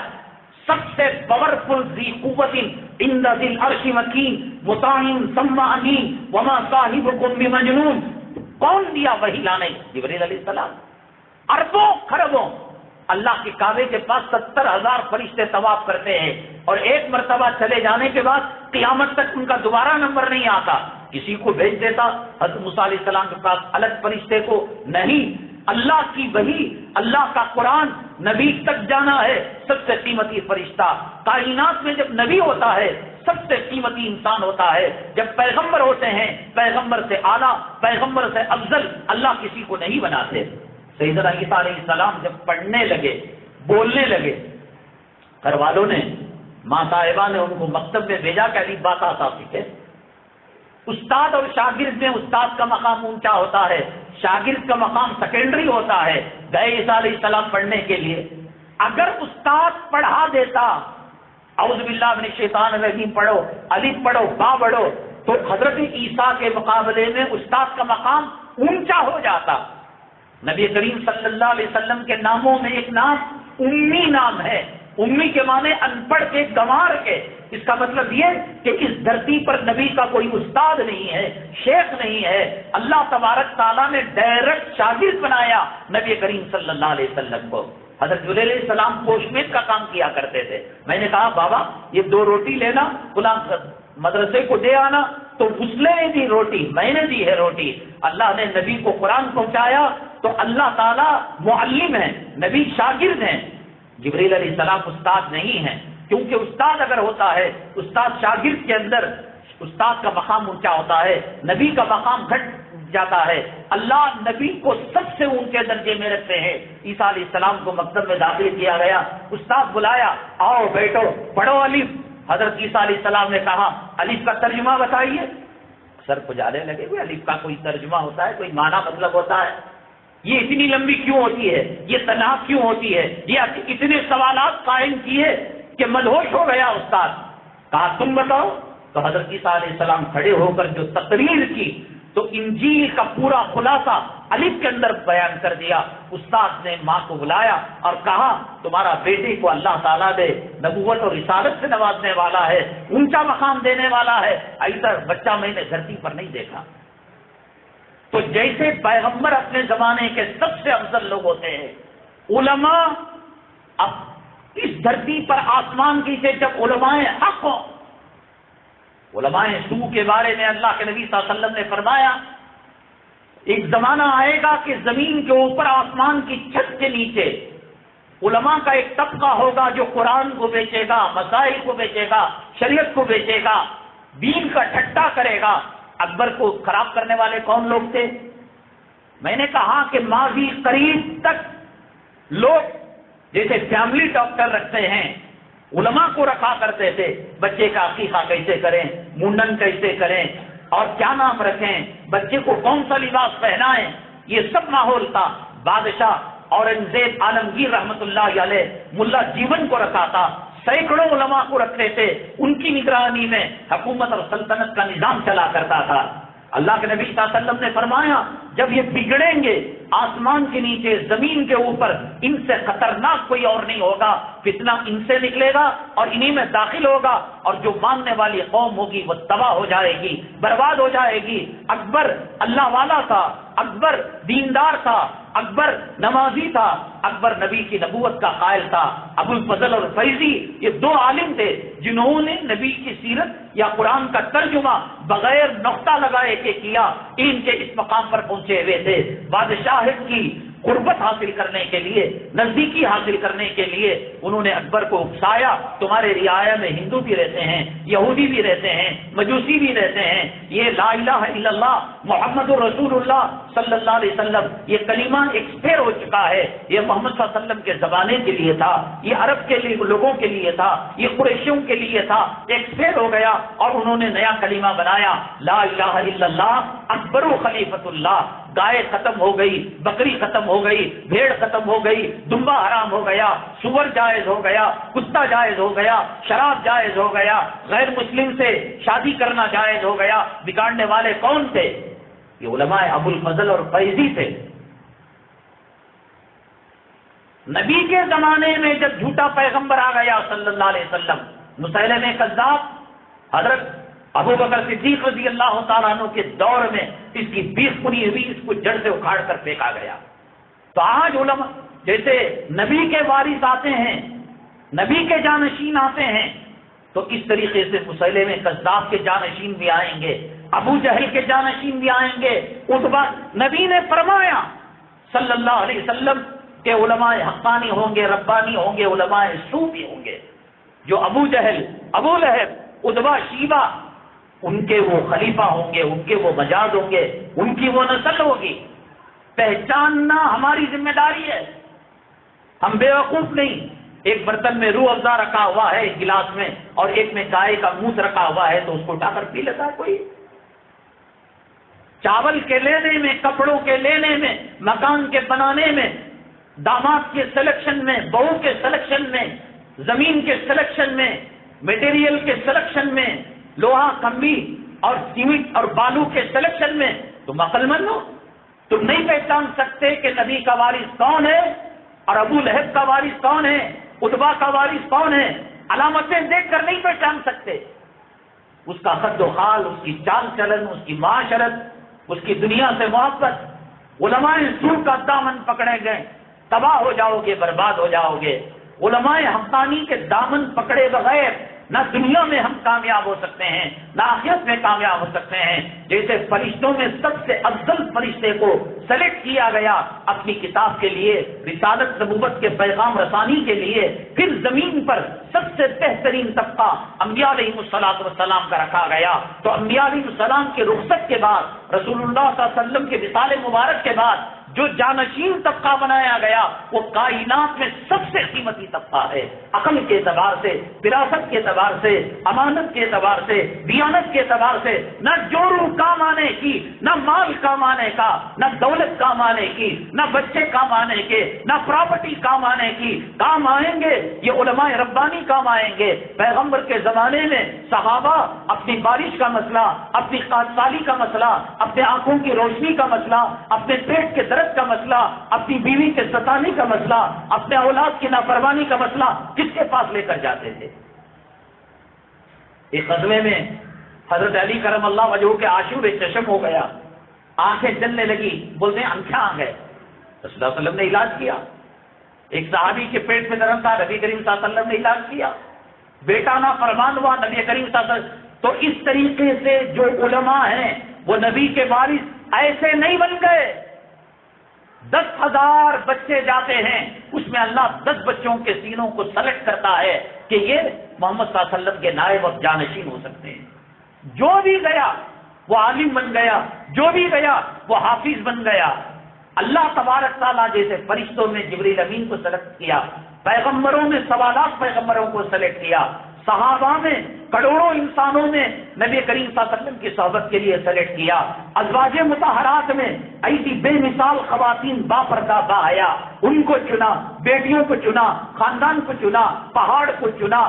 سب سے پاورفل ذی قوت عند ذی العرش مکین مطاع ثم امین وما صاحبکم بمجنون، کون دیا وحی لانے؟ جبریل علیہ السلام۔ اربوں خربوں اللہ کے کعبے کے پاس 70,000 فرشتے طواف کرتے ہیں، اور ایک مرتبہ چلے جانے کے بعد قیامت تک ان کا دوبارہ نمبر نہیں آتا۔ کسی کو بھیج دیتا حضرت موسیٰ علیہ السلام کے پاس الگ فرشتے کو، نہیں، اللہ کی وحی، اللہ کا قرآن نبی تک جانا ہے۔ سب سے قیمتی فرشتہ کائنات میں جب نبی ہوتا ہے، سب سے قیمتی انسان ہوتا ہے۔ جب پیغمبر ہوتے ہیں، پیغمبر سے اعلیٰ، پیغمبر سے افضل اللہ کسی کو نہیں بناتے۔ سیدنا عیسیٰ علیہ السلام جب پڑھنے لگے، بولنے لگے، گھر والوں نے، ماں صاحبہ نے ان کو مکتب میں بھیجا کہ الف با تا ثا سیکھے۔ استاد اور شاگرد میں استاد کا مقام اونچا ہوتا ہے، شاگرد کا مقام سیکنڈری ہوتا ہے۔ گئے عیسیٰ علیہ السلام پڑھنے کے لیے، اگر استاد پڑھا دیتا اعوذ باللہ من الشیطان الرجیم پڑھو، الف پڑھو، با پڑھو، تو حضرت عیسیٰ کے مقابلے میں استاد کا مقام اونچا ہو جاتا۔ نبی کریم صلی اللہ علیہ وسلم کے ناموں میں ایک نام امی نام ہے۔ امی کے معنی ان پڑھ کے، گنوار کے۔ اس کا مطلب یہ کہ اس دھرتی پر نبی کا کوئی استاد نہیں ہے، شیخ نہیں ہے، اللہ تبارک تعالیٰ نے ڈائریکٹ شاگرد بنایا نبی کریم صلی اللہ علیہ وسلم کو۔ حضرت جلیل علیہ السلام پوشمید کا کام کیا کرتے تھے۔ میں نے کہا بابا یہ 2 روٹی لینا، غلام مدرسے کو دے آنا، تو اس نے دی روٹی، میں نے دی ہے روٹی۔ اللہ نے نبی کو قرآن پہنچایا تو اللہ تعالیٰ معلم ہے، نبی شاگرد ہیں۔ جبریل علیہ السلام استاد نہیں ہیں، کیونکہ استاد اگر ہوتا ہے، استاد شاگرد کے اندر استاد کا مقام اونچا ہوتا ہے، نبی کا مقام گھٹ جاتا ہے۔ اللہ نبی کو سب سے اونچے درجے میں رکھتے ہیں۔ عیسیٰ علیہ السلام کو مکتب میں داخل کیا گیا، استاد بلایا، آؤ بیٹھو، پڑھو الف۔ حضرت عیسیٰ علیہ السلام نے کہا الف کا ترجمہ بتائیے۔ سر کھجانے لگے، کوئی الف کا کوئی ترجمہ ہوتا ہے، کوئی معنی مطلب ہوتا ہے؟ یہ اتنی لمبی کیوں ہوتی ہے؟ یہ تنہا کیوں ہوتی ہے؟ یہ اتنے سوالات قائم کیے کہ مدہوش ہو گیا استاد۔ کہا تم بتاؤ۔ تو حضرت عیسیٰ علیہ السلام کھڑے ہو کر جو تقریر کی تو انجیل کا پورا خلاصہ الف کے اندر بیان کر دیا۔ استاد نے ماں کو بلایا اور کہا تمہارا بیٹے کو اللہ تعالیٰ نے نبوت اور رسالت سے نوازنے والا ہے، اونچا مقام دینے والا ہے، ایسا بچہ میں نے دھرتی پر نہیں دیکھا۔ تو جیسے پیغمبر اپنے زمانے کے سب سے افضل لوگ ہوتے ہیں، علماء اب اس دھرتی پر آسمان کی سے جب علماء حق ہو، علماء سو کے بارے میں اللہ کے نبی صلی اللہ علیہ وسلم نے فرمایا ایک زمانہ آئے گا کہ زمین کے اوپر آسمان کی چھت کے نیچے علماء کا ایک طبقہ ہوگا جو قرآن کو بیچے گا، مسائل کو بیچے گا، شریعت کو بیچے گا، دین کا ٹھٹا کرے گا۔ اکبر کو خراب کرنے والے کون لوگ تھے؟ میں نے کہا کہ ماضی قریب تک لوگ جیسے فیملی ڈاکٹر رکھتے ہیں، علماء کو رکھا کرتے تھے، بچے کا عقیقہ کیسے کریں، منڈن کیسے کریں، اور کیا نام رکھیں، بچے کو کون سا لباس پہنائیں، یہ سب ماحول تھا۔ بادشاہ اورنگزیب عالمگیر رحمت اللہ علیہ ملا جیون کو رکھا تھا، سینکڑوں علماء کو رکھتے تھے، ان کی نگرانی میں حکومت اور سلطنت کا نظام چلا کرتا تھا۔ اللہ کے نبی صلی اللہ علیہ وسلم نے فرمایا جب یہ بگڑیں گے آسمان کے نیچے زمین کے اوپر، ان سے خطرناک کوئی اور نہیں ہوگا، فتنہ ان سے نکلے گا اور انہی میں داخل ہوگا، اور جو ماننے والی قوم ہوگی وہ تباہ ہو جائے گی، برباد ہو جائے گی۔ اکبر اللہ والا تھا، اکبر دیندار تھا، اکبر نمازی تھا، اکبر نبی کی نبوت کا قائل تھا۔ ابو الفضل اور فیضی یہ 2 عالم تھے جنہوں نے نبی کی سیرت یا قرآن کا ترجمہ بغیر نقطہ لگائے کے کیا، ان کے اس مقام پر پہنچے ہوئے تھے۔ بادشاہت کی قربت حاصل کرنے کے لیے، نزدیکی حاصل کرنے کے لیے انہوں نے اکبر کو اکسایا، تمہارے رعایا میں ہندو بھی رہتے ہیں، یہودی بھی رہتے ہیں، مجوسی بھی رہتے ہیں، یہ لا الہ الا اللہ محمد رسول اللہ صلی اللہ علیہ وسلم یہ کلمہ ایکسپائر ہو چکا ہے، یہ محمد صلی اللہ علیہ وسلم کے زمانے کے لیے تھا، یہ عرب کے لیے لوگوں کے لیے تھا، یہ قریشیوں کے لیے تھا، ایکسپائر ہو گیا اور انہوں نے نیا کلمہ بنایا لا الہ الا اللہ اکبر و خلیفۃ اللہ۔ گائے ختم ہو گئی، بکری ختم ہو گئی، بھیڑ ختم ہو گئی، دمبا حرام ہو گیا، سور جائز ہو گیا، کتا جائز ہو گیا، شراب جائز ہو گیا، غیر مسلم سے شادی کرنا جائز ہو گیا۔ بگاڑنے والے کون تھے؟ یہ علماء ابو الفضل اور فیضی تھے۔ نبی کے زمانے میں جب جھوٹا پیغمبر آ گیا صلی اللہ علیہ وسلم، مسیلمہ کذاب، حضرت ابو بکر صدیق رضی اللہ تعالیٰ عنہ کے دور میں اس کی بیخ پنی ہوئی، اس کو جڑ سے اکھاڑ کر پھینکا گیا۔ تو آج علماء جیسے نبی کے وارث آتے ہیں، نبی کے جانشین آتے ہیں، تو اس طریقے سے مسیلمہ کذاب کے جانشین بھی آئیں گے، ابو جہل کے جانشین بھی آئیں گے۔ عتبہ، نبی نے فرمایا صلی اللہ علیہ وسلم کہ علماء حقانی ہوں گے، ربانی ہوں گے، علماء سو بھی ہوں گے۔ جو ابو جہل، ابو لہب، عتبہ، شیبہ، ان کے وہ خلیفہ ہوں گے، ان کے وہ مجاز ہوں گے، ان کی وہ نسل ہوگی۔ پہچاننا ہماری ذمہ داری ہے، ہم بے وقوف نہیں۔ ایک برتن میں روح افزا رکھا ہوا ہے ایک گلاس میں، اور ایک میں گائے کا موت رکھا ہوا ہے، تو اس کو اٹھا کر پی لیتا ہے کوئی؟ چاول کے لینے میں، کپڑوں کے لینے میں، مکان کے بنانے میں، داماد کے سلیکشن میں، بہو کے سلیکشن میں، زمین کے سلیکشن میں، میٹیریل کے سلیکشن میں، لوہا کمبی اور سیمنٹ اور بالو کے سلیکشن میں تم عقل مند ہو؟ تم نہیں پہچان سکتے کہ نبی کا وارث کون ہے اور ابو لہب کا وارث کون ہے، عتبہ کا وارث کون ہے؟ علامتیں دیکھ کر نہیں پہچان سکتے۔ اس کا خد و خال، اس کی چال چلن، اس کی معاشرت، اس کی دنیا سے محبت۔ علماء سو کا دامن پکڑے گئے، تباہ ہو جاؤ گے، برباد ہو جاؤ گے۔ علماء حقانی کے دامن پکڑے بغیر نہ دنیا میں ہم کامیاب ہو سکتے ہیں، نہ آخرت میں کامیاب ہو سکتے ہیں۔ جیسے فرشتوں میں سب سے افضل فرشتے کو سلیکٹ کیا گیا اپنی کتاب کے لیے، رسالت نبوت کے پیغام رسانی کے لیے، پھر زمین پر سب سے بہترین طبقہ انبیاء علیہ الصلوۃ والسلام کا رکھا گیا، تو انبیاء علیہ السلام کے رخصت کے بعد، رسول اللہ صلی اللہ علیہ وسلم کے وصال مبارک کے بعد جو جانشین طبقہ بنایا گیا وہ کائنات میں سب سے قیمتی طبقہ ہے، عقل کے اعتبار سے، وراثت کے اعتبار سے، امانت کے اعتبار سے، دیانت کے اعتبار سے، نہ جورو کام آنے کی، نہ مال کام آنے کا، نہ دولت کام آنے کی، نہ بچے کام آنے کے، نہ پراپرٹی کام آنے کی، کام آئیں گے یہ علماء ربانی کام آئیں گے۔ پیغمبر کے زمانے میں صحابہ اپنی بارش کا مسئلہ، اپنی قحط کا مسئلہ، اپنے آنکھوں کی روشنی کا مسئلہ، اپنے پیٹ کے درد کا مسئلہ، اپنی بیوی کے ستانے کا مسئلہ، اپنے اولاد کی نافرمانی کا مسئلہ کس کے پاس لے کر جاتے تھے؟ ایک غزوے میں حضرت علی کرم اللہ وجہہ کے آشور چشم ہو گیا، آنکھیں جلنے لگی، بولتے ہیں آنکھیں آ گئے۔ رسول اللہ صلی اللہ علیہ وسلم نے علاج کیا۔ ایک صحابی کے پیٹ میں درد تھا، نبی کریم صلی اللہ علیہ وسلم نے علاج کیا۔ بیٹا نافرمان ہوا، نبی کریم صلی اللہ علیہ وسلم۔ تو اس طریقے سے جو علماء ہیں وہ نبی کے وارث ایسے نہیں بن گئے۔ 10,000 بچے جاتے ہیں، اس میں اللہ 10 بچوں کے سینوں کو سلیکٹ کرتا ہے کہ یہ محمد صلی اللہ علیہ وسلم کے نائب اور جانشین ہو سکتے ہیں۔ جو بھی گیا وہ عالم بن گیا، جو بھی گیا وہ حافظ بن گیا۔ اللہ تبارک تعالیٰ جیسے فرشتوں میں جبریل امین کو سلیکٹ کیا، پیغمبروں میں 1.25 لاکھ پیغمبروں کو سلیکٹ کیا، صحابہ میں کروڑوں انسانوں میں نبی کریم صلی اللہ علیہ وسلم کی صحبت کے لیے سلیکٹ کیا، ازواج مطہرات میں ایسی بے مثال خواتین باپردہ باحیا، ان کو چنا، بیٹیوں کو چنا، خاندان کو چنا، پہاڑ کو چنا،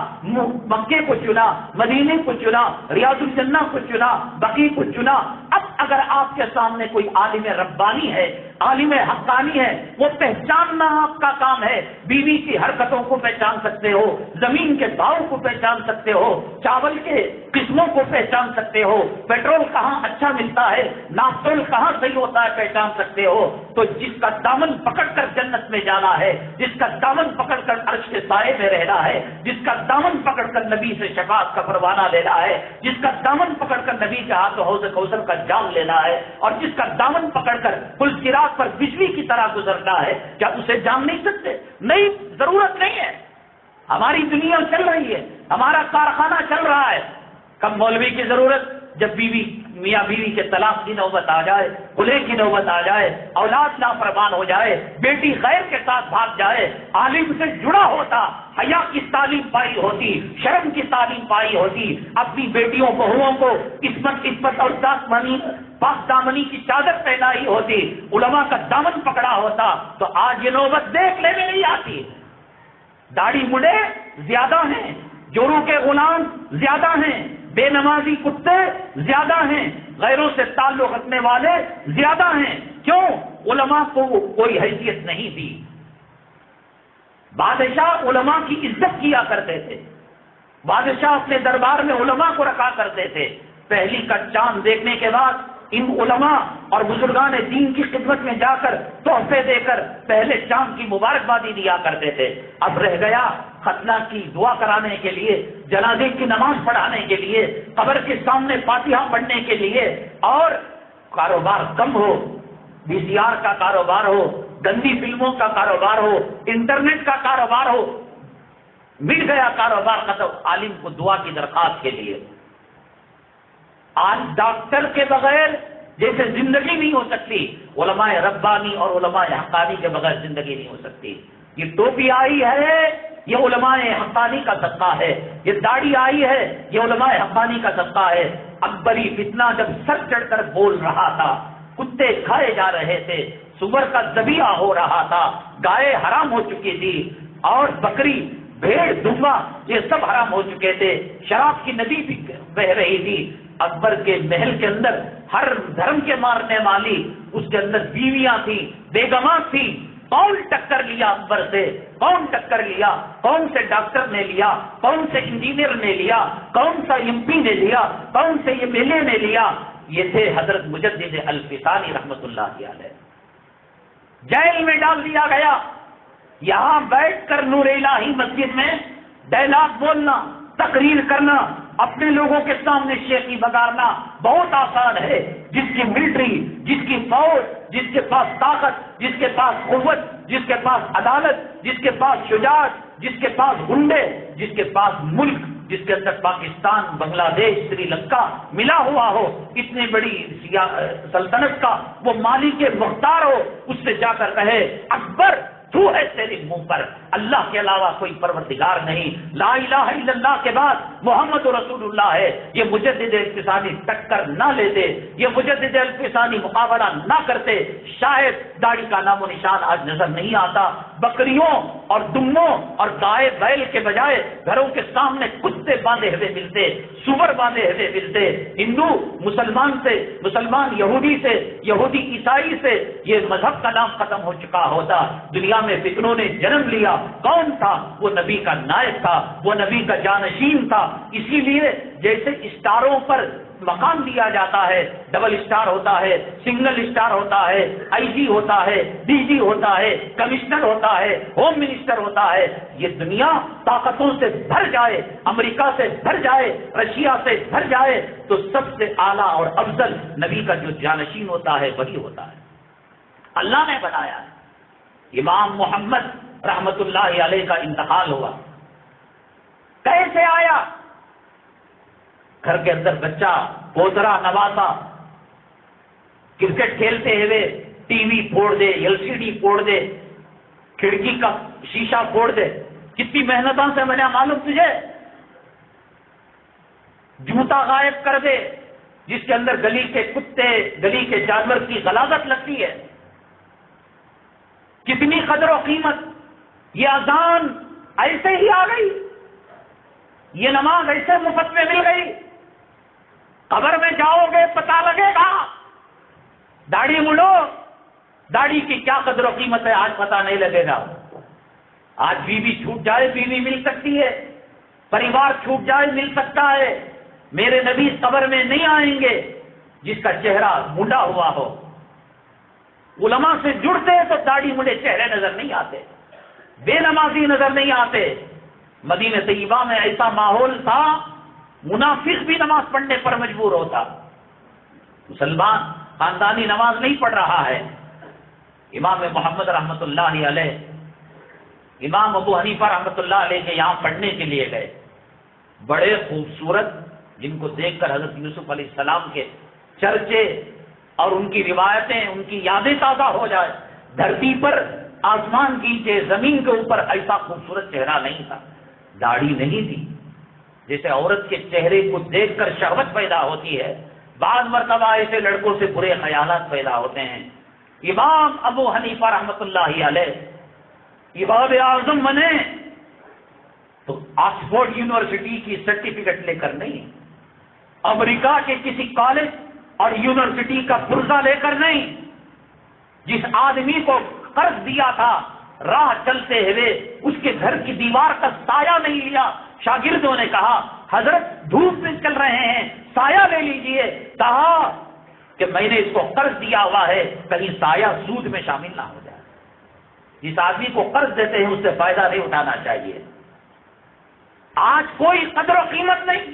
مکے کو چنا، مدینے کو چنا، ریاض الجنہ کو چنا، بقیع کو چنا۔ اب اگر آپ کے سامنے کوئی عالم ربانی ہے، عالم حقانی ہے، وہ پہچاننا آپ کا کام ہے۔ بیوی کی حرکتوں کو پہچان سکتے ہو، زمین کے بھاؤ کو پہچان سکتے ہو، چاول کے قسموں کو پہچان سکتے ہو، پیٹرول کہاں اچھا ملتا ہے، ناپتول کہاں صحیح ہوتا ہے پہچان سکتے ہو۔ تو جس کا دامن پکڑ کر جنت میں جانا ہے، جس کا دامن پکڑ کر عرش کے سائے میں رہنا ہے، جس کا دامن پکڑ کر نبی سے شفاعت کا پروانہ لینا ہے، جس کا دامن پکڑ کر نبی کے ہاتھ حوض کوثر کا جام لینا ہے، اور جس کا دامن پکڑ کر پل صراط پر بجلی کی طرح گزرنا ہے، کیا اسے جان نہیں سکتے؟ نہیں، ضرورت نہیں ہے۔ ہماری دنیا چل رہی ہے، ہمارا کارخانہ چل رہا ہے۔ کب مولوی کی ضرورت؟ جب میاں بیوی کے طلاق کی نوبت آ جائے، خلع کی نوبت آ جائے، اولاد نافرمان ہو جائے، بیٹی غیر کے ساتھ بھاگ جائے، عالم سے جڑا ہوتا، حیا کی تعلیم پائی ہوتی، شرم کی تعلیم پائی ہوتی، اپنی بیٹیوں بہوؤں کو عصمت اور پاک دامنی کی چادر پہنائی ہوتی، علماء کا دامن پکڑا ہوتا، تو آج یہ نوبت دیکھ لینے نہیں آتی۔ داڑھی مڑے زیادہ ہیں، جوروں کے غلام زیادہ ہیں، بے نمازی کتے زیادہ ہیں، غیروں سے تعلق رکھنے والے زیادہ ہیں۔ کیوں؟ علماء کو کوئی حیثیت نہیں دی۔ بادشاہ علماء کی عزت کیا کرتے تھے، بادشاہ اپنے دربار میں علماء کو رکھا کرتے تھے۔ پہلی کا چاند دیکھنے کے بعد ان علماء اور بزرگان دین کی خدمت میں جا کر تحفے دے کر پہلے شام کی مبارکبادی دیا کرتے تھے. اب رہ گیا ختنہ کی دعا کرانے کے لیے، جنازے کی نماز پڑھانے کے لیے، قبر کے سامنے فاتحہ پڑھنے کے لیے، اور کاروبار کم ہو، وی سی آر کا کاروبار ہو، گندی فلموں کا کاروبار ہو، انٹرنیٹ کا کاروبار ہو. مل گیا کاروبار ختم. عالم کو دعا کی درخواست کے لیے. آج ڈاکٹر کے بغیر جیسے زندگی نہیں ہو سکتی، علماء ربانی اور علماء حقانی کے بغیر زندگی نہیں ہو سکتی. یہ ٹوپی آئی ہے یہ علماء حقانی کا صدقہ ہے، یہ داڑھی آئی ہے یہ علماء حقانی کا صدقہ ہے. اکبری فتنہ جب سر چڑھ کر بول رہا تھا، کتے کھائے جا رہے تھے، سور کا ذبیحہ ہو رہا تھا، گائے حرام ہو چکی تھی، اور بکری بھیڑ دمبا یہ سب حرام ہو چکے تھے، شراب کی ندی بھی بہ رہی تھی. اکبر کے محل کے اندر ہر دھرم کے مارنے والی اس کے اندر بیویاں تھیں، بیگمات تھیں. کون ٹکر لیا اکبر سے؟ کون ٹکر لیا؟ کون سے ڈاکٹر نے لیا؟ کون سے انجینئر نے لیا؟ کون سا ایم پی نے لیا؟ کون سے ایم ایل اے نے لیا؟ یہ تھے حضرت مجدد الفسانی رحمت اللہ علیہ. جیل میں ڈال دیا گیا. یہاں بیٹھ کر نور الہی مسجد میں ڈائلاگ بولنا، تقریر کرنا، اپنے لوگوں کے سامنے شیخی بگارنا بہت آسان ہے. جس کی ملٹری، جس کی فوج، جس کے پاس طاقت، جس کے پاس قوت، جس کے پاس عدالت، جس کے پاس شجاعت، جس کے پاس گنڈے، جس کے پاس ملک، جس کے اندر پاکستان، بنگلہ دیش، سری لنکا ملا ہوا ہو، اتنی بڑی سلطنت کا وہ مالک مختار ہو، اس سے جا کر کہے اکبر تو ہے تیرے منہ پر، اللہ کے علاوہ کوئی پروردگار نہیں، لا الہ الا اللہ کے بعد محمد رسول اللہ ہے. یہ مجدد الفسانی ٹکر نہ لیتے، یہ مجدد الفسانی مقابلہ نہ کرتے، شاید داڑھی کا نام و نشان آج نظر نہیں آتا. بکریوں اور دموں اور گائے بیل کے بجائے گھروں کے سامنے کتے باندھے ہوئے ملتے، سور باندھے ہوئے ملتے. ہندو مسلمان سے، مسلمان یہودی سے، یہودی عیسائی سے یہ مذہب کا نام ختم ہو چکا ہوتا. دنیا میں فتنوں نے جنم لیا. کون تھا؟ وہ نبی کا نائب تھا، وہ نبی کا جانشین تھا. اسی لیے جیسے اسٹاروں پر مقام دیا جاتا ہے، ڈبل اسٹار ہوتا ہے، سنگل اسٹار ہوتا ہے، آئی جی ہوتا ہے، ڈی جی ہوتا ہے، کمشنر ہوتا ہے، ہوم منسٹر ہوتا ہے. یہ دنیا طاقتوں سے بھر جائے، امریکہ سے بھر جائے، رشیا سے بھر جائے، تو سب سے اعلیٰ اور افضل نبی کا جو جانشین ہوتا ہے وہی ہوتا ہے. اللہ نے بنایا ہے. امام محمد رحمت اللہ علیہ کا انتقال ہوا. کیسے آیا؟ گھر کے اندر بچہ پوترا نواسا کرکٹ کھیلتے ہوئے ٹی وی پھوڑ دے، ایل سی ڈی پھوڑ دے، کھڑکی کا شیشہ پھوڑ دے. کتنی محنتوں سے بنا معلوم تجھے؟ جوتا غائب کر دے جس کے اندر گلی کے کتے، گلی کے جانور کی غلاظت لگتی ہے. کتنی قدر و قیمت. یہ اذان ایسے ہی آ گئی، یہ نماز ایسے مفت میں مل گئی. قبر میں جاؤ گے پتہ لگے گا. داڑھی مڑو، داڑھی کی کیا قدر و قیمت ہے آج پتہ نہیں لگے گا. آج بیوی چھوٹ جائے بیوی مل سکتی ہے، پریوار چھوٹ جائے مل سکتا ہے. میرے نبی قبر میں نہیں آئیں گے جس کا چہرہ منڈا ہوا ہو. علماء سے جڑتے تو داڑھی منڈے چہرے نظر نہیں آتے، بے نمازی نظر نہیں آتے. مدینہ طیبہ میں ایسا ماحول تھا منافق بھی نماز پڑھنے پر مجبور ہوتا. مسلمان خاندانی نماز نہیں پڑھ رہا ہے. امام محمد رحمت اللہ علیہ، امام ابو حنیفہ رحمت اللہ علیہ کے یہاں پڑھنے کے لیے گئے. بڑے خوبصورت، جن کو دیکھ کر حضرت یوسف علیہ السلام کے چرچے اور ان کی روایتیں، ان کی یادیں تازہ ہو جائے. دھرتی پر آسمان کی زمین کے اوپر ایسا خوبصورت چہرہ نہیں تھا. داڑھی نہیں تھی. جیسے عورت کے چہرے کو دیکھ کر شہوت پیدا ہوتی ہے، بعض مرتبہ ایسے لڑکوں سے برے خیالات پیدا ہوتے ہیں. امام ابو حنیفہ رحمت اللہ علیہ امام اعظم بنے تو آکسفورڈ یونیورسٹی کی سرٹیفکیٹ لے کر نہیں، امریکہ کے کسی کالج اور یونیورسٹی کا پرزہ لے کر نہیں. جس آدمی کو قرض دیا تھا، راہ چلتے ہوئے اس کے گھر کی دیوار کا سایہ نہیں لیا. شاگردوں نے کہا حضرت دھوپ میں چل رہے ہیں، سایہ لے لیجئے. کہا کہ میں نے اس کو قرض دیا ہوا ہے، کہیں سایہ سود میں شامل نہ ہو جائے۔ جس آدمی کو قرض دیتے ہیں اس سے فائدہ نہیں اٹھانا چاہیے۔ آج کوئی قدر و قیمت نہیں،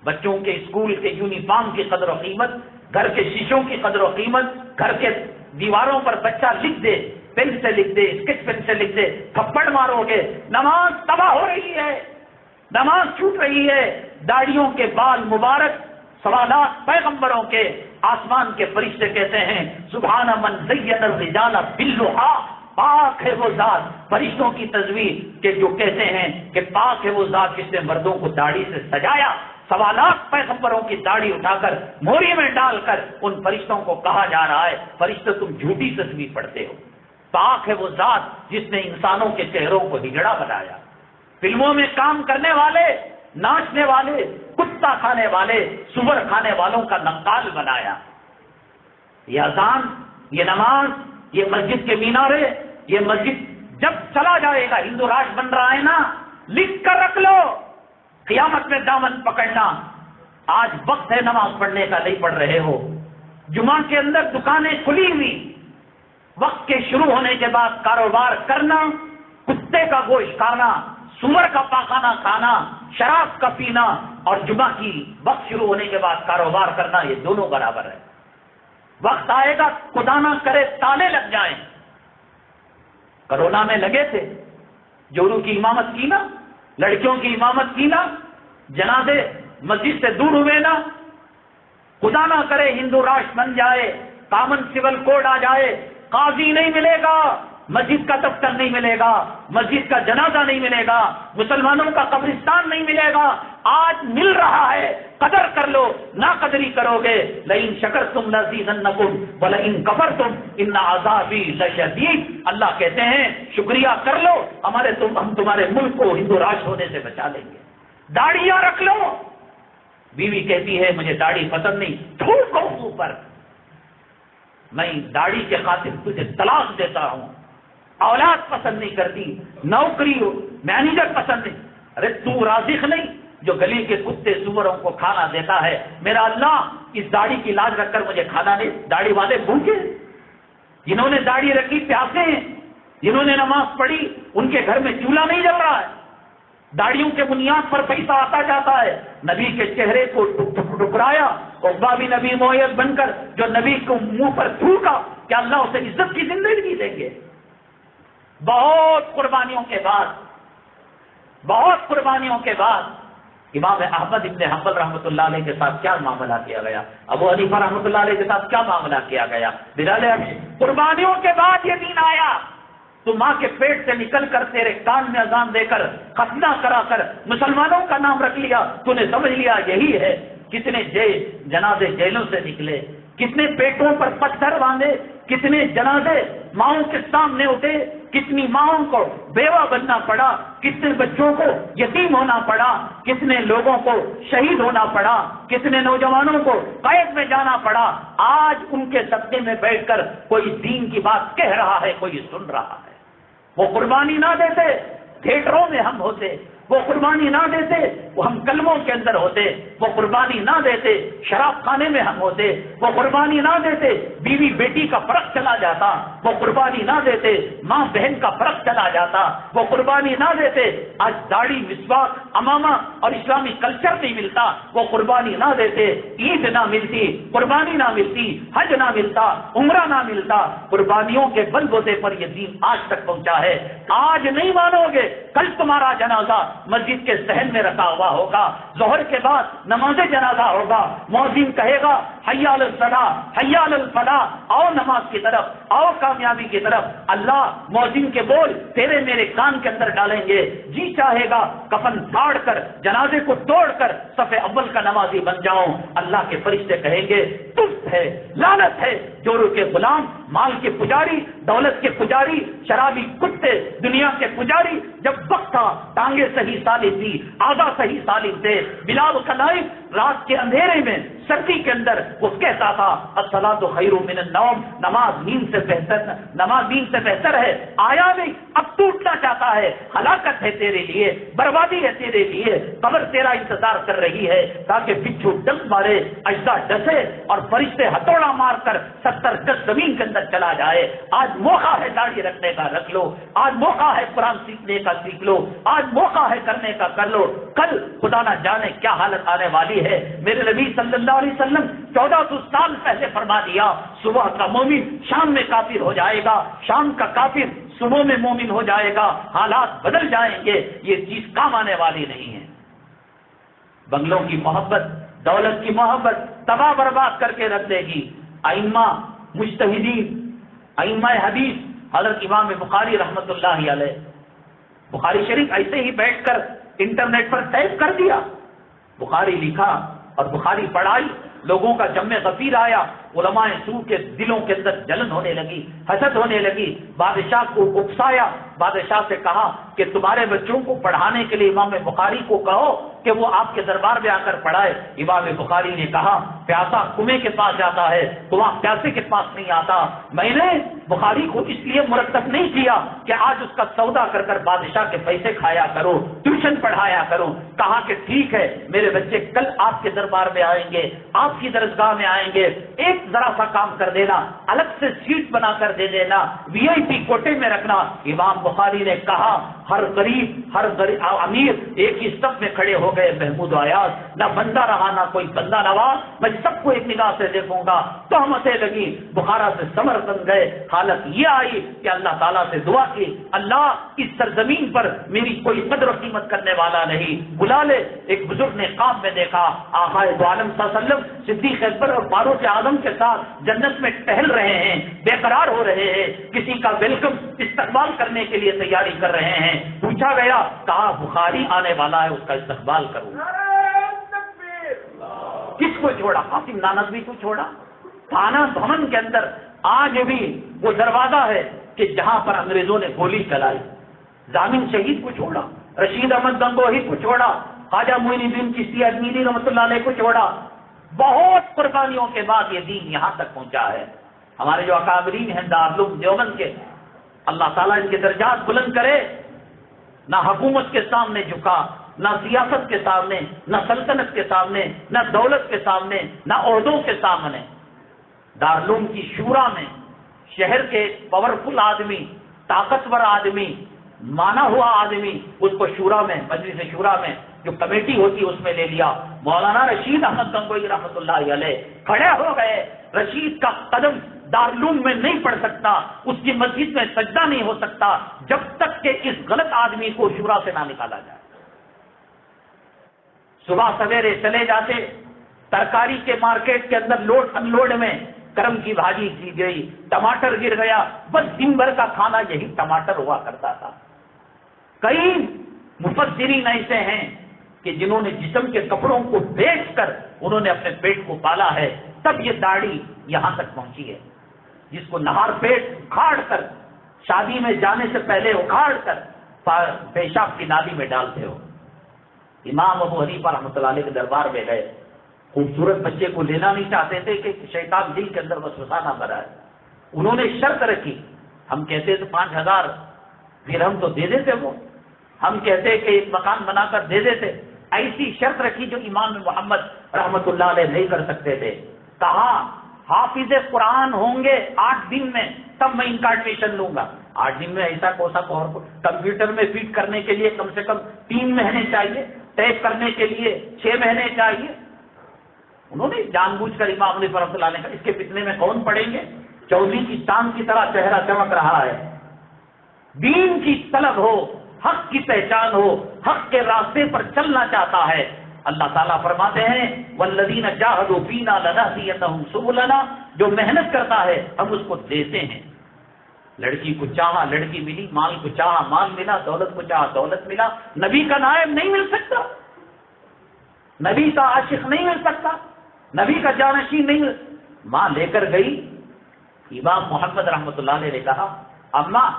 بچوں کے اسکول کے یونیفارم کی قدر و قیمت، گھر کے شیشوں کی قدر و قیمت، گھر کے دیواروں پر بچہ لکھ دے، پین سے لکھ دے، اسکیچ پین سے لکھ دے، تھپڑ مارو گے۔ نماز تباہ ہو رہی ہے، نماز چھوٹ رہی ہے، داڑھیوں کے بال مبارک، سوالات پیغمبروں کے، آسمان کے فرشتے کہتے ہیں سبحان من زین الرجال باللحا، پاک ہے وہ ذات، فرشتوں کی تسبیح کہ جو کہتے ہیں کہ پاک ہے وہ ذات جس نے مردوں کو داڑھی سے سجایا۔ سوالات پیغمبروں کی داڑھی اٹھا کر موری میں ڈال کر ان فرشتوں کو کہا جا رہا ہے فرشتے تم جھوٹی تسبیح پڑھتے ہو۔ پاک ہے وہ ذات جس نے انسانوں کے چہروں کو ہجڑا بنایا، فلموں میں کام کرنے والے، ناچنے والے، کتا کھانے والے، سور کھانے والوں کا نقال بنایا۔ یہ اذان، یہ نماز، یہ مسجد کے مینارے، یہ مسجد جب چلا جائے گا، ہندو راج بن رہا ہے نا، لکھ کر رکھ لو، قیامت میں دامن پکڑنا۔ آج وقت ہے نماز پڑھنے کا، نہیں پڑھ رہے ہو۔ جمعہ کے اندر دکانیں کھلی ہوئی، وقت کے شروع ہونے کے بعد کاروبار کرنا، کتے کا گوشت کھانا، سور کا پاخانہ کھانا، شراب کا پینا اور جمعہ کی وقت شروع ہونے کے بعد کاروبار کرنا، یہ دونوں برابر ہے۔ وقت آئے گا خدا نہ کرے تالے لگ جائیں۔ کرونا میں لگے تھے، جورو کی امامت کی نا، لڑکیوں کی امامت کی نا، جنازے مسجد سے دور ہوئے نا، خدا نہ کرے ہندو راشٹر بن جائے، کامن سول کوڈ آ جائے، قاضی نہیں ملے گا، مسجد کا دفتر نہیں ملے گا، مسجد کا جنازہ نہیں ملے گا، مسلمانوں کا قبرستان نہیں ملے گا۔ آج مل رہا ہے، قدر کر لو، نا قدری کرو گے لئن شکرتم لازیدنکم ولئن کفرتم ان عذابی لشدید۔ اللہ کہتے ہیں شکریہ کر لو، ہم تمہارے ملک کو ہندو راج ہونے سے بچا لیں گے۔ داڑھیاں رکھ لو، بیوی کہتی ہے مجھے داڑھی پسند نہیں، تھوکو منہ پر، میں داڑھی کے خاطر تجھے طلاق دیتا ہوں۔ اولاد پسند نہیں کرتی، نوکری مینیجر پسند نہیں، ارے تو رازق نہیں جو گلی کے کتے سوروں کو کھانا دیتا ہے؟ میرا اللہ اس داڑھی کی لاج رکھ کر مجھے کھانا نہیں۔ داڑھی والے بھوکے، جنہوں نے داڑھی رکھی پیاسے ہیں، جنہوں نے نماز پڑھی ان کے گھر میں چولہا نہیں جل رہا ہے۔ داڑھیوں کے بنیاد پر پیسہ آتا جاتا ہے۔ نبی کے چہرے کو ٹکرایا، عقبہ بھی نبی معید بن کر جو نبی کو منہ پر تھوکا، کیا اللہ اسے عزت کی زندگی دیں گے؟ بہت قربانیوں کے بعد امام احمد ابن حنبل رحمۃ اللہ علیہ کے ساتھ کیا معاملہ کیا گیا، ابو حنیفہ رحمۃ اللہ علیہ کے ساتھ کیا معاملہ کیا گیا؟ قربانیوں کے بعد یہ دین آیا۔ تو ماں کے پیٹ سے نکل کر تیرے کان میں اذان دے کر ختنہ کرا کر مسلمانوں کا نام رکھ لیا، تو نے سمجھ لیا یہی ہے۔ کتنے جنازے جیلوں سے نکلے، کتنے پیٹوں پر پتھر باندھے، کتنے جنازے ماؤں کے سامنے اٹھے، کتنی ماؤں کو بیوہ بننا پڑا، کتنے بچوں کو یتیم ہونا پڑا، کتنے لوگوں کو شہید ہونا پڑا، کتنے نوجوانوں کو قید میں جانا پڑا۔ آج ان کے صدقے میں بیٹھ کر کوئی دین کی بات کہہ رہا ہے، کوئی سن رہا ہے۔ وہ قربانی نہ دیتے تھیٹروں میں ہم ہوتے، وہ قربانی نہ دیتے وہ ہم کلموں کے اندر ہوتے، وہ قربانی نہ دیتے شراب خانے میں ہم ہوتے، وہ قربانی نہ دیتے بیوی بیٹی کا فرق چلا جاتا، وہ قربانی نہ دیتے ماں بہن کا فرق چلا جاتا، وہ قربانی نہ دیتے آج داڑھی مسواک امامہ اور اسلامی کلچر نہیں ملتا، وہ قربانی نہ دیتے عید نہ ملتی، قربانی نہ ملتی، حج نہ ملتا، عمرہ نہ ملتا۔ قربانیوں کے بل بوتے پر یہ دین آج تک پہنچا ہے۔ آج نہیں مانو گے، کل تمہارا جنازہ مسجد کے صحن میں رکھا ہوا ہوگا، ظہر کے بعد نماز جنازہ ہوگا، مؤذن کہے گا حی علی الصلاۃ حی علی الفلاح، آؤ نماز کی طرف، آؤ کامیابی کی طرف۔ اللہ مؤذن کے بول تیرے میرے کان کے اندر ڈالیں گے۔ جی چاہے گا کفن پھاڑ کر جنازے کو توڑ کر صف اول کا نمازی بن جاؤں۔ اللہ کے فرشتے کہیں گے تف ہے، لعنت ہے، جورو کے غلام، مال کے پجاری، دولت کے پجاری، شرابی کتے، دنیا کے پجاری۔ جب وقت تھا ٹانگیں صحیح سالم تھی، آدھا صحیح سالم تھے، بلال کا نائب رات کے اندھیرے میں سردی کے اندر وہ کہتا تھا الصلاۃ خیر من النوم، نماز نیند سے بہتر ہے. آیا نہیں، اب ٹوٹنا چاہتا ہے. ہلاکت ہے تیرے لیے، بربادی ہے تیرے لیے، قبر تیرا انتظار کر رہی ہے تاکہ بچھو ڈنک مارے، اجزا ڈسے اور فرشتے ہتھوڑا مار کر 70 گز زمین کے اندر چلا جائے. آج موقع ہے داڑھی رکھنے کا، رکھ لو. آج موقع ہے قرآن سیکھنے کا، سیکھ لو. آج موقع ہے کرنے کا، کر لو. کل خدا نہ جانے کیا حالت آنے والی ہے. میرے نبی صلی اللہ علیہ وسلم 1400 سال پہلے فرما دیا، صبح کا مومن شام میں کافر ہو جائے گا، شام کا کافر صبح میں مومن ہو جائے گا. حالات بدل جائیں گے، یہ چیز کام آنے والی نہیں ہے. بنگلوں کی محبت، دولت کی محبت تباہ برباد کر کے رکھ دے گی. ائمہ مجتہدین، ائمہ حدیث، حضرت امام بخاری رحمت اللہ علیہ، بخاری شریف ایسے ہی بیٹھ کر انٹرنیٹ پر ٹائپ کر دیا، بخاری لکھا اور بخاری پڑھائی، لوگوں کا جمع غفیر آیا. علماء سو کے دلوں کے اندر جلن ہونے لگی، حسد ہونے لگی. بادشاہ کو اکسایا، بادشاہ سے کہا کہ تمہارے بچوں کو پڑھانے کے لیے امام بخاری کو کہو کہ وہ آپ کے دربار میں آ کر پڑھائے. امام بخاری نے کہا پیاسا کنویں کے پاس جاتا ہے، کنواں پیاسے کے پاس نہیں آتا. میں نے بخاری کو اس لیے مرتب نہیں کیا کہ آج اس کا سودا کر کر بادشاہ کے پیسے کھایا کرو، ٹیوشن پڑھایا کرو. کہا کہ ٹھیک ہے، میرے بچے کل آپ کے دربار میں آئیں گے، آپ کی درسگاہ میں آئیں گے. ایک ذرا سا کام کر دینا، الگ سے سیٹ بنا کر دے دینا، وی آئی پی کوٹے میں رکھنا. امام بخاری نے کہا ہر غریب امیر ایک ہی صف میں کھڑے ہو گئے. محمود آیاز نہ بندہ رہا نہ کوئی بندہ نواز، میں سب کو ایک نگاہ سے دیکھوں گا. تہمتیں لگی، بخارا سے سمرقند گئے. حالت یہ آئی کہ اللہ تعالیٰ سے دعا کی، اللہ اس سرزمین پر میری کوئی قدر و قیمت کرنے والا نہیں، بلا لے. ایک بزرگ نے خواب میں دیکھا آقا دو عالم صلی اللہ علیہ وسلم صدیق اکبر اور فاروق اعظم کے ساتھ جنت میں ٹہل رہے ہیں، بے قرار ہو رہے ہیں، کسی کا ویلکم استقبال کرنے کے لیے تیاری کر رہے ہیں. پوچھا گیا، کہا بخاری آنے والا ہے، اس کا استقبال کروں. کس کو چھوڑا؟ قاسم نانوی کو چھوڑا. تھانہ بھون کے اندر آج بھی وہ دروازہ ہے کہ جہاں پر انگریزوں نے گولی چلائی. ضامن شہید کو چھوڑا، رشید احمد گنگوہی کو چھوڑا، خواجہ معین الدین چشتی اجمیری رحمۃ اللہ علیہ کو چھوڑا. بہت قربانیوں کے بعد یہ دین یہاں تک پہنچا ہے. ہمارے جو اکابرین ہیں دارالعلوم دیوبند کے، اللہ تعالیٰ ان کے درجات بلند کرے. نہ حکومت کے سامنے جھکا، نہ سیاست کے سامنے، نہ سلطنت کے سامنے، نہ دولت کے سامنے، نہ عہدوں کے سامنے. دارالعلوم کی شورا میں شہر کے پاورفل آدمی، طاقتور آدمی، مانا ہوا آدمی، اس کو شورا میں، مجلس شورا میں جو کمیٹی ہوتی اس میں لے لیا. مولانا رشید احمد گنگوہی رحمۃ اللہ علیہ کھڑے ہو گئے. رشید کا قدم دارالعلوم میں نہیں پڑ سکتا، اس کی مسجد میں سجدہ نہیں ہو سکتا جب تک کہ اس غلط آدمی کو شورا سے نہ نکالا جائے. صبح سویرے چلے جاتے، ترکاری کے مارکیٹ کے اندر لوڈ ان لوڈ میں کرم کی بھاجی کی گئی، ٹماٹر گر گیا، بس دن بھر کا کھانا یہی ٹماٹر ہوا کرتا تھا. کئی مفسرین ایسے ہیں کہ جنہوں نے جسم کے کپڑوں کو بیچ کر انہوں نے اپنے پیٹ کو پالا ہے، تب یہ داڑھی یہاں تک پہنچی ہے. جس کو نہار پیٹ اکھاڑ کر شادی میں جانے سے پہلے اکھاڑ کر پیشاب کی نالی میں ڈالتے ہو. امام ابو حنیفہ رحمۃ اللہ علیہ کے دربار میں گئے، خوبصورت بچے کو لینا نہیں چاہتے تھے کہ شیطان دل کے اندر وسوسہ نہ بھرا ہے. انہوں نے شرط رکھی، ہم کہتے تو 5000 درہم تو دے دیتے، وہ ہم کہتے کہ ایک مکان بنا کر دے دیتے. ایسی شرط رکھی جو امام محمد رحمۃ اللہ علیہ نہیں کر سکتے تھے. کہا حافظ قرآن ہوں گے 8 دن میں تب میں ان کا ایڈمیشن لوں گا. 8 دن میں ایسا کوسا کمپیوٹر میں فیڈ کرنے کے لیے کم سے کم 3 مہینے چاہیے، ٹیپ کرنے کے لیے 6 مہینے چاہیے. انہوں نے جان بوجھ کر امام علی رحمۃ اللہ نے کہا اس کے فتنے میں کون پڑیں گے؟ چودھری کی چاند کی طرح چہرہ چمک رہا ہے. دین کی طلب ہو، حق کی پہچان ہو، حق کے راستے پر چلنا چاہتا ہے. اللہ تعالیٰ فرماتے ہیں والذین جاہدوا فینا لنہدینہم سبلنا، جو محنت کرتا ہے ہم اس کو دیتے ہیں. لڑکی کو چاہا لڑکی ملی، مال کو چاہا مال ملا، دولت کو چاہا دولت ملا. نبی کا نائب نہیں مل سکتا، نبی کا عاشق نہیں مل سکتا، نبی کا جانشین نہیں مل. ماں لے کر گئی، امام محمد رحمۃ اللہ علیہ نے کہا اماں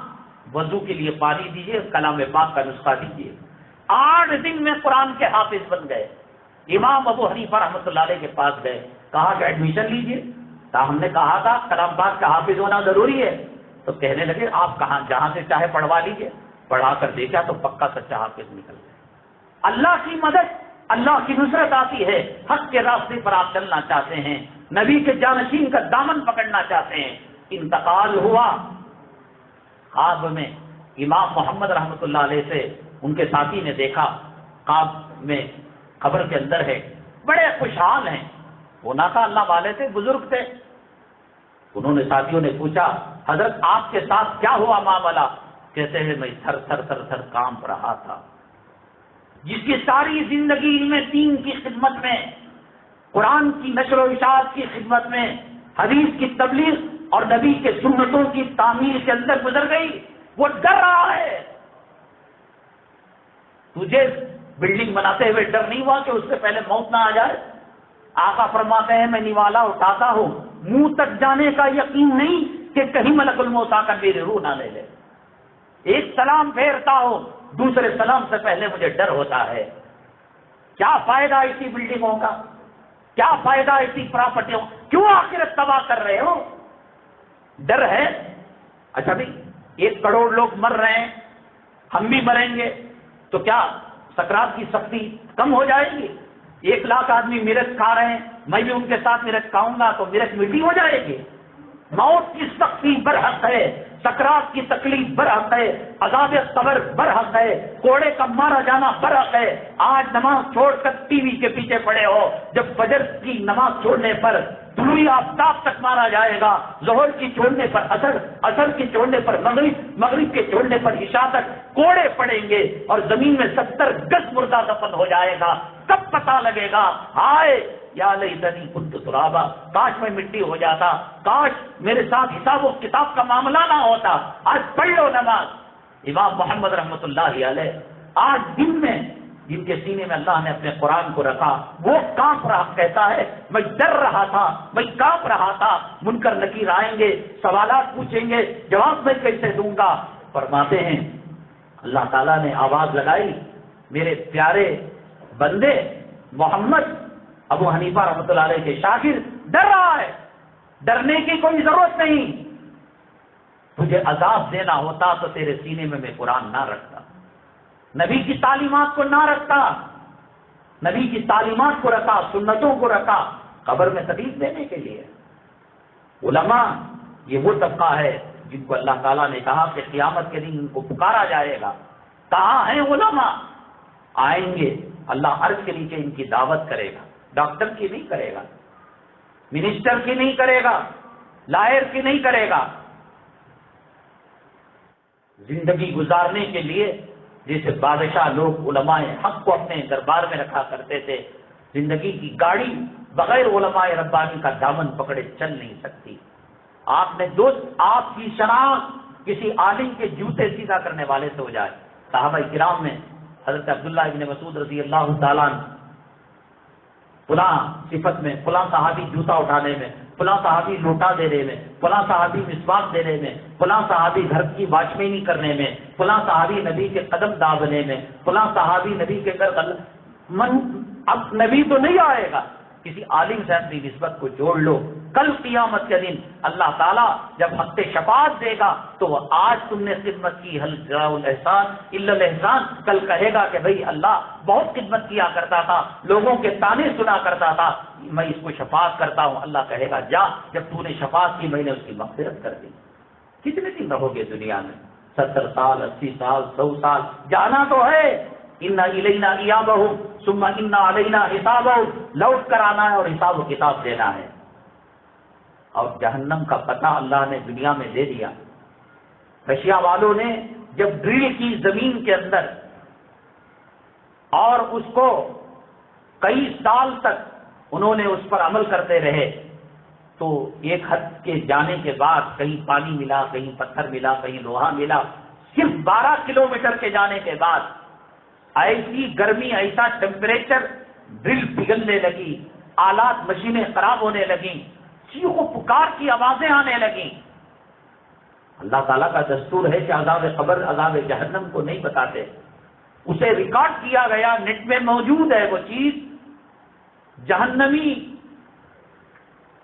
وضو کے لیے پانی دیجیے، کلام پاک کا نسخہ دیجیے. 8 دن میں قرآن کے حافظ بن گئے. امام ابو حنیفہ رحمۃ اللہ علیہ کے پاس گئے، کہا کہ ایڈمیشن لیجیے. ہم نے کہا تھا کلام پاک کا حافظ ہونا ضروری ہے. تو کہنے لگے آپ کہاں جہاں سے چاہے پڑھوا لیجیے. پڑھا کر دیکھا تو پکا سچا حافظ نکل گیا. اللہ کی مدد، اللہ کی نصرت آتی ہے. حق کے راستے پر آپ چلنا چاہتے ہیں، نبی کے جانشین کا دامن پکڑنا چاہتے ہیں. انتقال ہوا خواب میں. امام محمد رحمۃ اللہ علیہ سے ان کے ساتھی نے دیکھا خواب میں قبر کے اندر ہے، بڑے خوشحال ہیں. وہ نہ تھا اللہ والے تھے، بزرگ تھے. انہوں نے ساتھیوں نے پوچھا حضرت آپ کے ساتھ کیا ہوا معاملہ؟ کہتے ہیں میں تھر تھر تھر تھر کانپ رہا تھا. جس کی ساری زندگی علم دین کی خدمت میں، قرآن کی نشر و اشاعت کی خدمت میں، حدیث کی تبلیغ اور نبی کے سنتوں کی تعمیر کے اندر گزر گئی، وہ ڈر رہا ہے. تجھے بلڈنگ بناتے ہوئے ڈر نہیں ہوا کہ اس سے پہلے موت نہ آ جائے؟ آقا فرماتے ہیں میں نوالا اٹھاتا ہوں، منہ تک جانے کا یقین نہیں کہ کہیں ملک الموت آ کر میری روح نہ لے لے. ایک سلام پھیرتا ہوں، دوسرے سلام سے پہلے مجھے ڈر ہوتا ہے. کیا فائدہ ایسی بلڈنگوں کا، کیا فائدہ ایسی پراپرٹیوں، کیوں آخرت تباہ کر رہے ہو؟ ڈر ہے. اچھا بھائی 1 کروڑ لوگ مر رہے ہیں، ہم بھی مریں گے تو کیا سکرات کی سختی کم ہو جائے گی؟ 1 لاکھ آدمی مرچ کھا رہے ہیں، میں بھی ان کے ساتھ مرچ کھاؤں گا تو مرچ میٹھی ہو جائے گی؟ موت کی سختی برحق ہے، سکرات کی تکلیف برحق ہے، عذاب قبر برحق ہے، کوڑے کا مارا جانا برحق ہے. آج نماز چھوڑ کر ٹی وی کے پیچھے پڑے ہو، جب فجر کی نماز چھوڑنے پر طلوع آفتاب تک مارا جائے گا، ظہر کی چھوڑنے پر عصر کی چھوڑنے پر مغرب کے چھوڑنے پر عشاء تک کوڑے پڑیں گے اور زمین میں 70 گز مردہ دفن ہو جائے گا. کب پتہ لگے گا ہائے یا لیتنی کنت ترابا، کاش میں مٹی ہو جاتا، کاش میرے ساتھ حساب و کتاب کا معاملہ نہ ہوتا. آج پڑھ لو نماز. امام محمد رحمۃ اللہ علیہ آج دن میں جن کے سینے میں اللہ نے اپنے قرآن کو رکھا، وہ کانپ رہا، کہتا ہے میں ڈر رہا تھا، میں کانپ رہا تھا. منکر نکیر آئیں گے، سوالات پوچھیں گے، جواب میں کیسے دوں گا؟ فرماتے ہیں اللہ تعالیٰ نے آواز لگائی، میرے پیارے بندے محمد، ابو حنیفہ رحمۃ اللہ علیہ کے شاگرد ڈر رہا ہے، ڈرنے کی کوئی ضرورت نہیں. تجھے عذاب دینا ہوتا تو تیرے سینے میں قرآن نہ رکھتا، نبی کی تعلیمات کو نہ رکھتا، نبی کی تعلیمات کو رکھا، سنتوں کو رکھا، قبر میں تکلیف دینے کے لیے. علماء یہ وہ طبقہ ہے جن کو اللہ تعالیٰ نے کہا کہ قیامت کے دن ان کو پکارا جائے گا. کہاں ہیں علماء؟ آئیں گے، اللہ عرش کے نیچے ان کی دعوت کرے گا. ڈاکٹر کی نہیں کرے گا، منسٹر کی نہیں کرے گا، لائر کی نہیں کرے گا. زندگی گزارنے کے لیے جیسے بادشاہ لوگ علماء حق کو اپنے دربار میں رکھا کرتے تھے، زندگی کی گاڑی بغیر علماء ربانی کا دامن پکڑے چل نہیں سکتی. آپ نے دوست آپ کی شناخت کسی عالم کے جوتے سیدھا کرنے والے سے ہو جائے. صحابہ کرام میں حضرت عبداللہ ابن مسعود رضی اللہ تعالیٰ عنہ فلاں صفت میں، فلاں صحابی جوتا اٹھانے میں، فلاں صحابی لوٹا دینے میں، فلاں صحابی مسواک دینے میں، فلاں صحابی گھر کی واچمینی کرنے میں، فلاں صحابی نبی کے قدم دابنے میں، فلاں صحابی نبی کے گھر اب نبی تو نہیں آئے گا، کسی عالم سے اپنی نسبت کو جوڑ لو. کل قیامت کے دن اللہ تعالیٰ جب حق شفاعت دے گا تو وہ آج تم نے خدمت کی، حل جزاء الاحسان الا الاحسان، کل کہے گا کہ بھئی اللہ بہت خدمت کیا کرتا تھا، لوگوں کے تانے سنا کرتا تھا، میں اس کو شفاعت کرتا ہوں. اللہ کہے گا جا، جب تو نے شفاعت کی میں نے اس کی مغفرت کر دی. کتنے دن رہو گے دنیا میں؟ 70 سال، 80 سال، 100 سال، جانا تو ہے. اِنَّ إِلَيْنَا إِيَابَهُمْ ثُمَّ إِنَّ عَلَيْنَا حِسَابَهُمْ، لوٹ کر آنا ہے اور حساب و کتاب دینا ہے. اور جہنم کا پتہ اللہ نے دنیا میں دے دیا. رشیا والوں نے جب ڈرل کی زمین کے اندر اور اس کو کئی سال تک انہوں نے اس پر عمل کرتے رہے تو ایک حد کے جانے کے بعد کہیں پانی ملا، کہیں پتھر ملا، کہیں لوہا ملا. صرف 12 کلومیٹر کے جانے کے بعد ایسی گرمی، ایسا ٹیمپریچر، ڈرل پگھلنے لگی، آلات مشینیں خراب ہونے لگیں، چیخ و پکار کی آوازیں آنے لگیں. اللہ تعالیٰ کا دستور ہے کہ عذاب قبر، عذاب جہنم کو نہیں بتاتے، اسے ریکارڈ کیا گیا، نیٹ میں موجود ہے وہ چیز. جہنمی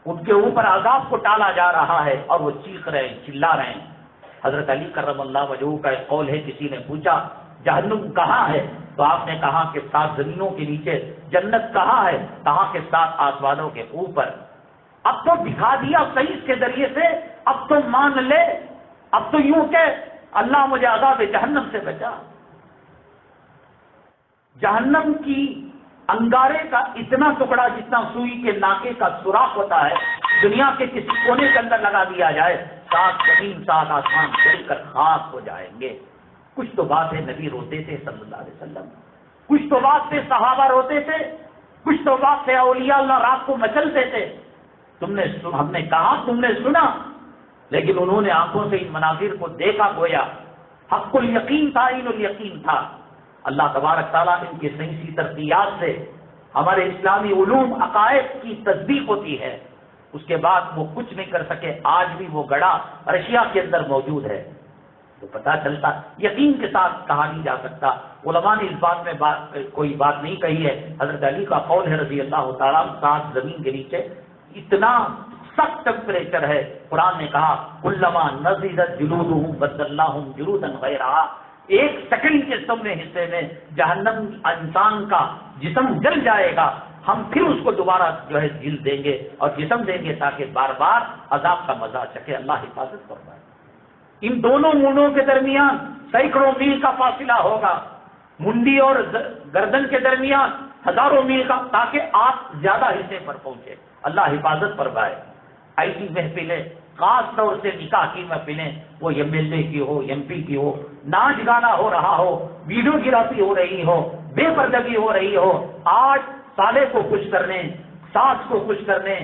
ان کے اوپر عذاب کو ٹالا جا رہا ہے اور وہ چیخ رہے ہیں، چلا رہے ہیں۔ حضرت علی کرم اللہ وجہہ کا ایک قول ہے، کسی نے پوچھا جہنم کہاں ہے تو آپ نے کہا کہ 7 زمینوں کے نیچے۔ جنت کہاں ہے؟ کہا کہ 7 آسمانوں کے اوپر۔ اب تو دکھا دیا صحیح کے ذریعے سے، اب تو مان لے، اب تو یوں کہ اللہ مجھے عذاب جہنم سے بچا۔ جہنم کی انگارے کا اتنا ٹکڑا جتنا سوئی کے ناکے کا سوراخ ہوتا ہے، دنیا کے کسی کونے کے اندر لگا دیا جائے، 7 زمین 7 آسمان جل کر خاک ہو جائیں گے۔ کچھ تو بات ہے نبی روتے تھے صلی اللہ علیہ وسلم، کچھ تو بات سے صحابہ روتے تھے، کچھ تو بات سے اولیاء اللہ رات کو مچلتے تھے۔ ہم نے کہا تم نے سنا، لیکن انہوں نے آنکھوں سے ان مناظر کو دیکھا، گویا حق الیقین تھا، عین الیقین تھا۔ اللہ تبارک تعالیٰ ان کی سائنسی ترقیات سے ہمارے اسلامی علوم عقائد کی تصدیق ہوتی ہے، اس کے بعد وہ کچھ نہیں کر سکے۔ آج بھی وہ گڑھا رشیا کے اندر موجود ہے، تو پتہ چلتا یقین کے ساتھ کہا نہیں جا سکتا۔ علماء نے اس بات میں کوئی بات نہیں کہی ہے۔ حضرت علی کا قول ہے رضی اللہ تعالیٰ، 7 زمین کے نیچے اتنا سخت ٹیمپریچر ہے، قرآن نے کہا کلما نضجت جلودہم بدلناہم جلودا غیرہا، 1 سیکنڈ کے سامنے حصے میں جہنم انسان کا جسم جل جائے گا، ہم پھر اس کو دوبارہ جل دیں گے اور جسم دیں گے تاکہ بار بار عذاب کا مزہ چکے۔ اللہ حفاظت فرمائے۔ ان دونوں منڈوں کے درمیان سینکڑوں میل کا فاصلہ ہوگا، منڈی اور گردن کے درمیان ہزاروں میل کا، تاکہ آپ زیادہ حصے پر پہنچے۔ اللہ حفاظت فرمائے۔ ایسی محفلیں، خاص طور سے نکاح کی محفلیں، وہ MLA کی ہو، MP کی ہو، ناچ گانا ہو رہا ہو، ویڈیو گرافی ہو رہی ہو، بے پردگی ہو رہی ہو، آج سالے کو خوش کرنے، ساس کو خوش کرنے،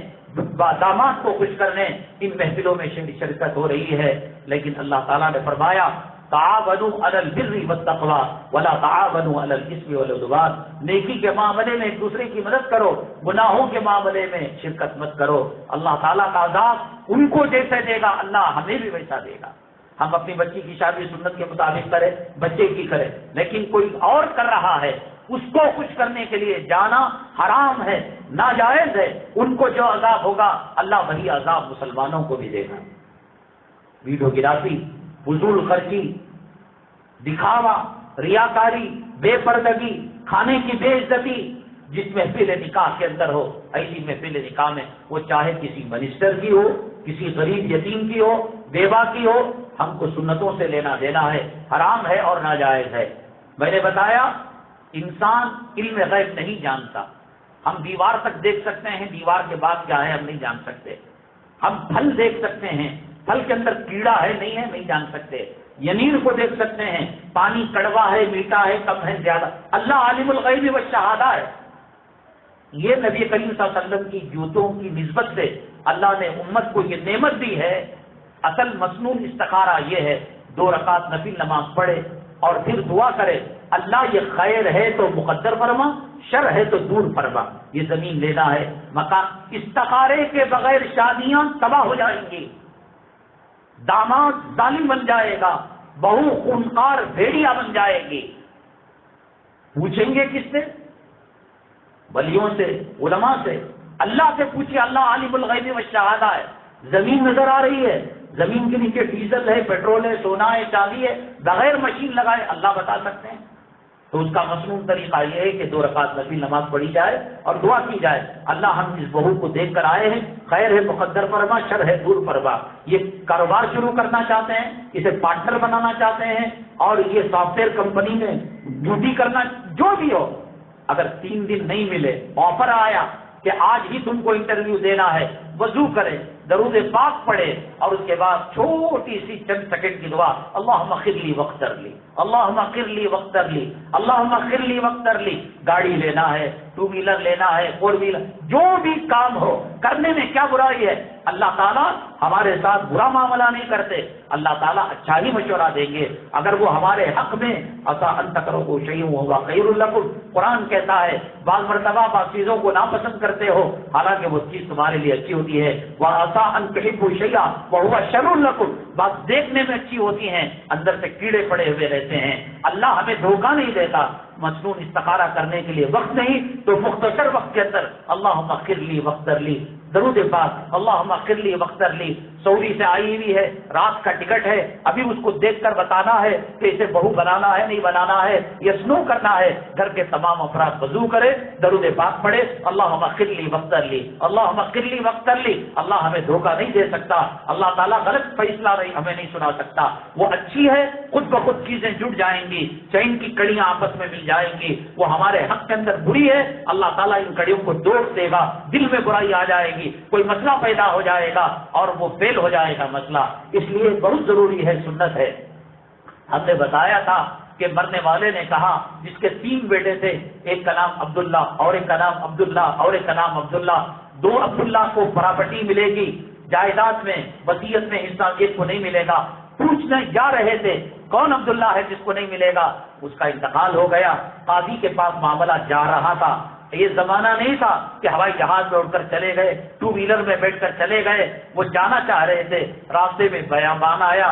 داماد کو خوش کرنے ان محفلوں میں شرکت ہو رہی ہے۔ لیکن اللہ تعالیٰ نے فرمایا تعاونوا علی البر والتقوی ولا تعاونوا علی الاثم والعدوان، نیکی کے معاملے میں ایک دوسرے کی مدد کرو، گناہوں کے معاملے میں شرکت مت کرو۔ اللہ تعالیٰ کا عذاب ان کو جیسے دے گا اللہ ہمیں بھی ویسا دے گا۔ ہم اپنی بچی کی شادی سنت کے مطابق کریں، بچے کی کریں، لیکن کوئی اور کر رہا ہے، اس کو خوش کرنے کے لیے جانا حرام ہے، ناجائز ہے۔ ان کو جو عذاب ہوگا اللہ وہی عذاب مسلمانوں کو بھی دے گا۔ ویڈیو گرافی، فضول خرچی، دکھاوا، ریاکاری، بے پردگی، کھانے کی بے عزتی، جس محفل نکاح کے اندر ہو، ایسی محفل نکاح میں وہ چاہے کسی منسٹر کی ہو، کسی غریب یتیم کی ہو، بیوہ کی ہو، ہم کو سنتوں سے لینا دینا ہے، حرام ہے اور ناجائز ہے۔ میں نے بتایا انسان علم غیب نہیں جانتا، ہم دیوار تک دیکھ سکتے ہیں، دیوار کے بعد کیا ہے ہم نہیں جان سکتے۔ ہم پھل دیکھ سکتے ہیں، پھل کے اندر کیڑا ہے نہیں ہے نہیں جان سکتے۔ یمین کو دیکھ سکتے ہیں، پانی کڑوا ہے، میٹھا ہے، کم ہے، زیادہ۔ اللہ عالم الغیب والشہادہ ہے۔ یہ نبی کریم صلی اللہ علیہ وسلم کی جوتوں کی نسبت سے اللہ نے امت کو یہ نعمت دی ہے۔ اصل مسنون استخارہ یہ ہے 2 رکعت نفل نماز پڑھے اور پھر دعا کرے اللہ یہ خیر ہے تو مقدر فرما، شر ہے تو دور فرما۔ یہ زمین لینا ہے، مکان۔ استخارے کے بغیر شادیاں تباہ ہو جائیں گی، داماد ظالم بن جائے گا، بہو خونخوار بھیڑیا بن جائے گی۔ پوچھیں گے کس سے؟ ولیوں سے، علماء سے، اللہ سے پوچھیے۔ اللہ عالم الغیب والشہادہ ہے۔ زمین نظر آ رہی ہے، زمین کے نیچے ڈیزل ہے، پیٹرول ہے، سونا ہے، چاندی ہے، بغیر مشین لگائے اللہ بتا سکتے ہیں۔ تو اس کا مصنون طریقہ یہ ہے کہ 2 رکعت نفل نماز پڑھی جائے اور دعا کی جائے اللہ ہم اس بہو کو دیکھ کر آئے ہیں، خیر ہے مقدر فرما، شر ہے دور فرما۔ یہ کاروبار شروع کرنا چاہتے ہیں، اسے پارٹنر بنانا چاہتے ہیں، اور یہ سافٹ ویئر کمپنی میں ڈیوٹی کرنا، جو بھی ہو، اگر 3 دن نہیں ملے، آفر آیا کہ آج ہی تم کو انٹرویو دینا ہے، وضو کرے، درود پاک پڑھے، اور اس کے بعد چھوٹی سی چند سیکنڈ کی دعا، اللہم اغفر لی واغفر لی، اللہم اغفر لی واغفر لی، اللہم اغفر لی واغفر لی۔ گاڑی لینا ہے، 2 ویلر لینا ہے، 4 ویلر، جو بھی کام ہو، کرنے میں کیا برائی ہے؟ اللہ تعالیٰ ہمارے ساتھ برا معاملہ نہیں کرتے، اللہ تعالیٰ اچھا ہی مشورہ دیں گے۔ اگر وہ ہمارے حق میں عسیٰ ان تکرہوا شیئا وہو خیر لکم، قرآن کہتا ہے بعض مرتبہ بعض چیزوں کو ناپسند کرتے ہو حالانکہ وہ چیز تمہارے لیے اچھی ہوتی ہے، وعسیٰ ان تحبوا شیئا وہو شر لکم، بعض دیکھنے میں اچھی ہوتی ہیں اندر سے کیڑے پڑے ہوئے رہتے ہیں۔ اللہ ہمیں دھوکہ نہیں دیتا۔ مسنون استخارہ کرنے کے لیے وقت نہیں تو مختصر وقت کے اندر اللہم اغفر لی واغفر لی درود پاک، اللہم اغفر لی واغفر لی، سعودی سے آئی ہوئی ہے، رات کا ٹکٹ ہے، ابھی اس کو دیکھ کر بتانا ہے کہ اسے بہو بنانا ہے نہیں بنانا ہے، یسنو کرنا ہے، گھر کے تمام افراد وضو کرے، درود پاک پڑھے، اللہم اغفر لی واغفر لی، اللہم اغفر لی واغفر لی۔ اللہ ہمیں دھوکہ نہیں دے سکتا، اللہ تعالیٰ غلط فیصلہ ہمیں نہیں سنا سکتا، وہ اچھی ہے، خود بخود چیزیں جڑ جائیں گی، چین کی کڑیاں آپس میں مل جائیں گی، وہ ہمارے حق کے اندر بری ہے، اللہ تعالیٰ ان کڑیوں کو توڑ دے گا، دل میں برائی آ جائے گی، کوئی مسئلہ پیدا ہو جائے گا اور وہ فیل ہو جائے گا مسئلہ۔ اس لیے بہت ضروری ہے، سنت ہے۔ ہم نے بتایا تھا کہ مرنے والے نے کہا، جس کے 3 بیٹے تھے، ایک کا نام عبداللہ اور ایک کا نام عبداللہ اور ایک کا نام عبداللہ، 2 عبداللہ کو پراپرٹی ملے گی، جائیداد میں وصیت میں حصہ ایک کو نہیں ملے گا۔ پوچھنے جا رہے تھے کون عبداللہ ہے جس کو نہیں ملے گا، اس کا انتقال ہو گیا، قاضی کے پاس معاملہ جا رہا تھا۔ یہ زمانہ نہیں تھا کہ ہوائی جہاز میں اڑ کر چلے گئے، 2 ویلر میں بیٹھ کر چلے گئے، وہ جانا چاہ رہے تھے، راستے میں بیابان آیا،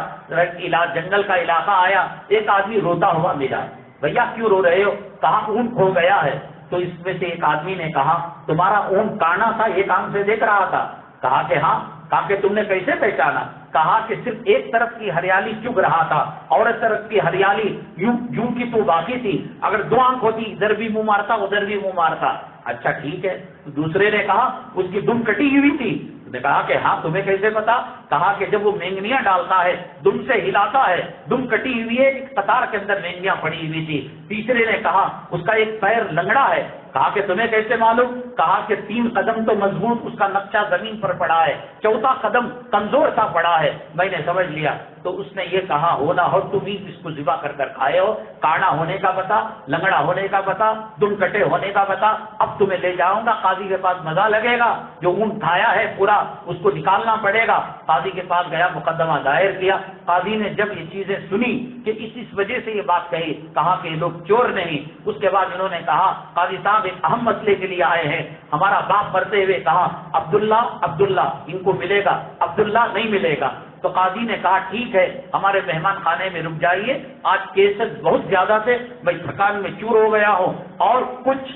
جنگل کا علاقہ آیا، ایک آدمی روتا ہوا ملا، بھیا کیوں رو رہے ہو؟ کہا اونٹ کھو گیا ہے۔ تو اس میں سے ایک آدمی نے کہا تمہارا اونٹ کانا تھا، ایک آنکھ سے دیکھ رہا تھا؟ کہا کہ ہاں۔ کہا کہ تم نے کیسے پہچانا؟ کہا کہ صرف ایک طرف کی ہریالی چگ رہا تھا اور اس طرف کی ہریالی یوں کی تو باقی تھی، اگر 2 آنکھ ہوتی ادھر بھی منہ مارتا ادھر بھی منہ مارتا۔ اچھا ٹھیک ہے۔ دوسرے نے کہا اس کی دم کٹی ہوئی تھی، نے کہا کہ ہاں تمہیں کیسے پتا؟ کہا کہ جب وہ مینگنیاں ڈالتا ہے دم سے ہلاتا ہے، دم کٹی ہوئی ہے، ایک قطار کے اندر مینگنیاں پڑی ہوئی تھی۔ تیسرے نے کہا اس کا ایک پیر لنگڑا ہے۔ کہا کہ تمہیں کیسے معلوم؟ کہا کہ 3 قدم تو مضبوط اس کا نقشہ زمین پر پڑا ہے، 4تھا قدم کمزور سا پڑا ہے۔ میں نے سمجھ لیا۔ تو اس نے یہ کہا ہونا ہو تم ہی اس کو ذبح کر کر کھائے ہو، کانا ہونے کا بتا، لنگڑا ہونے کا بتا، دم کٹے ہونے کا بتا، اب تمہیں لے جاؤں گا قاضی کے پاس، مزہ لگے گا، جو اونٹ کھایا ہے پورا اس کو نکالنا پڑے گا۔ قاضی کے پاس گیا، مقدمہ دائر کیا۔ قاضی نے جب یہ چیزیں سنی کہ اس وجہ سے یہ بات کہی، کہا کہ یہ لوگ چور نہیں۔ اس کے بعد انہوں نے کہا قاضی صاحب ایک اہم مسئلے کے لیے آئے ہیں، ہمارا باپ مرتے ہوئے کہا عبداللہ عبداللہ ان کو ملے گا، عبداللہ نہیں ملے گا۔ تو قاضی نے کہا ٹھیک ہے، ہمارے مہمان خانے میں رک جائیے، آج کیسز بہت زیادہ تھے، میں تھکان میں چور ہو گیا ہوں، اور کچھ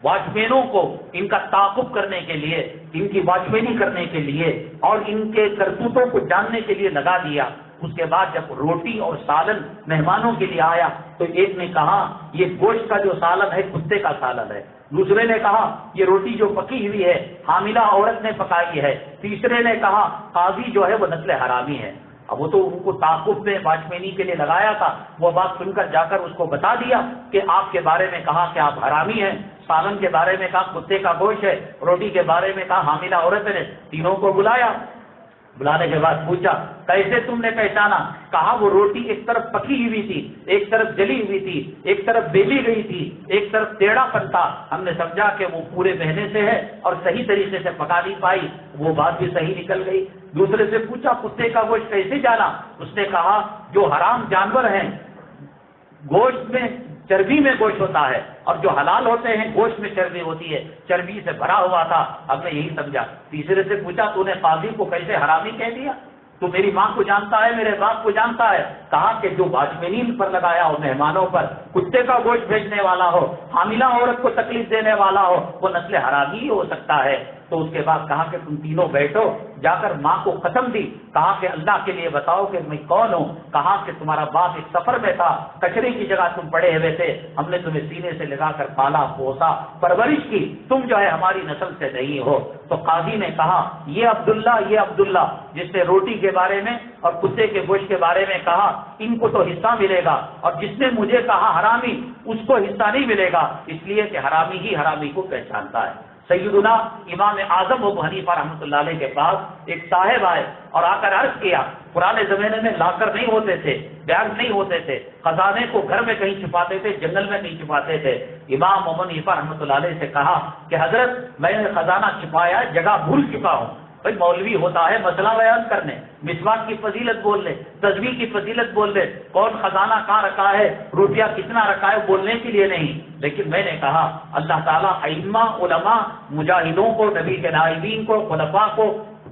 واچ مینوں کو ان کا تعاقب کرنے کے لیے، ان کی واچ مینی کرنے کے لیے اور ان کے کرتوتوں کو جاننے کے لیے لگا دیا۔ اس کے بعد جب روٹی اور سالن مہمانوں کے لیے آیا تو ایک نے کہا یہ گوشت کا جو سالن ہے کتے کا سالن ہے، دوسرے نے کہا یہ روٹی جو پکی ہوئی ہے حاملہ عورت نے پکائی ہے، تیسرے نے کہا قاضی جو ہے وہ نسل حرامی ہے۔ اب وہ تو ان کو تعاقب میں واچمینی کے لیے لگایا تھا، وہ بات سن کر جا کر اس کو بتا دیا کہ آپ کے بارے میں کہا کہ آپ حرامی ہیں، سالن کے بارے میں کہا کتے کا گوشت ہے، روٹی کے بارے میں کہا حاملہ عورت نے۔ تینوں کو بلایا، بلانے کے بعد پوچھا کیسے تم نے پہچانا؟ کہا وہ روٹی ایک طرف پکی ہوئی تھی، ایک طرف جلی ہوئی تھی، ایک طرف بیلی گئی تھی، ایک طرف ٹیڑھا پن تھا، ہم نے سمجھا کہ وہ پورے مہینے سے ہے اور صحیح طریقے سے پکا نہیں پائی، وہ بات بھی صحیح نکل گئی۔ دوسرے سے پوچھا کتے کا گوشت کیسے جانا؟ اس نے کہا جو حرام جانور ہیں گوشت میں چربی میں گوشت ہوتا ہے اور جو حلال ہوتے ہیں گوشت میں چربی ہوتی ہے، چربی سے بھرا ہوا تھا، اب نے یہی سمجھا۔ تیسرے سے پوچھا تو نے قاضی کو کیسے حرامی کہہ دیا؟ تو میری ماں کو جانتا ہے، میرے باپ کو جانتا ہے۔ کہا کہ جو واچمین پر لگایا ہو مہمانوں پر، کتے کا گوشت بھیجنے والا ہو، حاملہ عورت کو تکلیف دینے والا ہو، وہ نسل حرامی ہی ہو سکتا ہے۔ تو اس کے بعد کہا کہ تم تینوں بیٹھو، جا کر ماں کو قسم دی، کہا کہ اللہ کے لیے بتاؤ کہ میں کون ہوں؟ کہا کہ تمہارا باپ ایک سفر میں تھا، کچرے کی جگہ تم پڑے ہوئے تھے، ہم نے تمہیں سینے سے لگا کر پالا پوسا پرورش کی، تم جو ہے ہماری نسل سے نہیں ہو۔ تو قاضی نے کہا یہ عبداللہ جس نے روٹی کے بارے میں اور کتے کے گوشت کے بارے میں کہا ان کو تو حصہ ملے گا، اور جس نے مجھے کہا حرامی اس کو حصہ نہیں ملے گا، اس لیے کہ حرامی ہی حرامی کو پہچانتا ہے۔ سیدنا امام اعظم ابو حنیفہ رحمۃ اللہ علیہ کے پاس ایک صاحب آئے اور آ کر عرض کیا، پرانے زمانے میں لاکر نہیں ہوتے تھے، بیگ نہیں ہوتے تھے، خزانے کو گھر میں کہیں چھپاتے تھے، جنگل میں کہیں چھپاتے تھے۔ امام ابو حنیفہ رحمۃ اللہ علیہ سے کہا کہ حضرت میں نے خزانہ چھپایا، جگہ بھول چکا ہوں۔ بھائی مولوی ہوتا ہے مسئلہ بیان کرنے، مسواک کی فضیلت بول لے، تسبیح کی فضیلت بول لے، کون خزانہ کہاں رکھا ہے، روپیہ کتنا رکھا ہے، بولنے کے لیے نہیں۔ لیکن میں نے کہا اللہ تعالیٰ ائمہ علماء مجاہدوں کو، نبی کے نائبین کو، خلفاء کو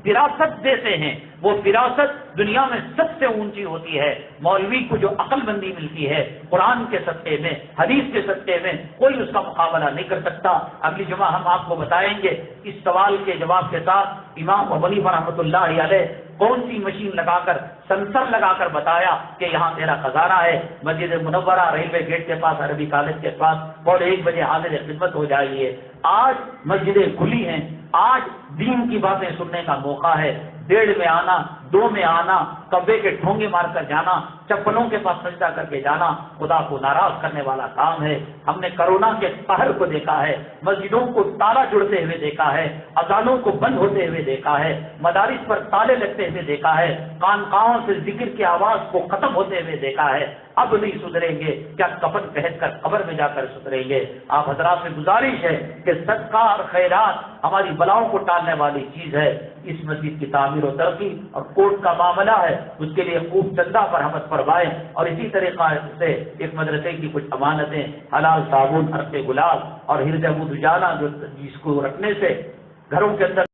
فراست دیتے ہیں، وہ فراست دنیا میں سب سے اونچی ہوتی ہے۔ مولوی کو جو عقل مندی ملتی ہے قرآن کے صدقے میں، حدیث کے صدقے میں، کوئی اس کا مقابلہ نہیں کر سکتا۔ اگلی جمعہ ہم آپ کو بتائیں گے اس سوال کے جواب کے ساتھ امام ابو حنیفہ رحمۃ اللہ علیہ کون سی مشین لگا کر، سنسر لگا کر بتایا کہ یہاں تیرا خزانہ ہے۔ مسجد منورہ ریلوے گیٹ کے پاس، عربی کالج کے پاس 1:15 بجے حاضر خدمت ہو جائیے۔ آج مسجدیں کھلی ہیں، آج دین کی باتیں سننے کا موقع ہے۔ 1:30 میں آنا، 2 میں آنا، کبے کے ٹھونگے مار کر جانا، چپلوں کے پاس سجدہ کر کے جانا خدا کو ناراض کرنے والا کام ہے۔ ہم نے کرونا کے قہر کو دیکھا ہے، مسجدوں کو تالا جڑتے ہوئے دیکھا ہے، اذانوں کو بند ہوتے ہوئے دیکھا ہے، مدارس پر تالے لگتے ہوئے دیکھا ہے، خانقاہوں سے ذکر کی آواز کو ختم ہوتے ہوئے دیکھا ہے۔ اب نہیں سدھریں گے کیا کفن پہن کر قبر میں جا کر سدھریں گے؟ آپ حضرات سے گزارش ہے کہ صدقہ اور خیرات ہماری بلاؤں کو ٹالنے والی چیز ہے۔ اس مسجد کی تعمیر و ترقی اور کوٹ کا معاملہ ہے، اس کے لیے خوب چندہ فرحمت فرمائیں، اور اسی طریقہ سے ایک مدرسے کی کچھ امانتیں، حلال صابن، عرق گلاب اور ہرد ابو دجانہ، جو جس کو رکھنے سے گھروں کے اندر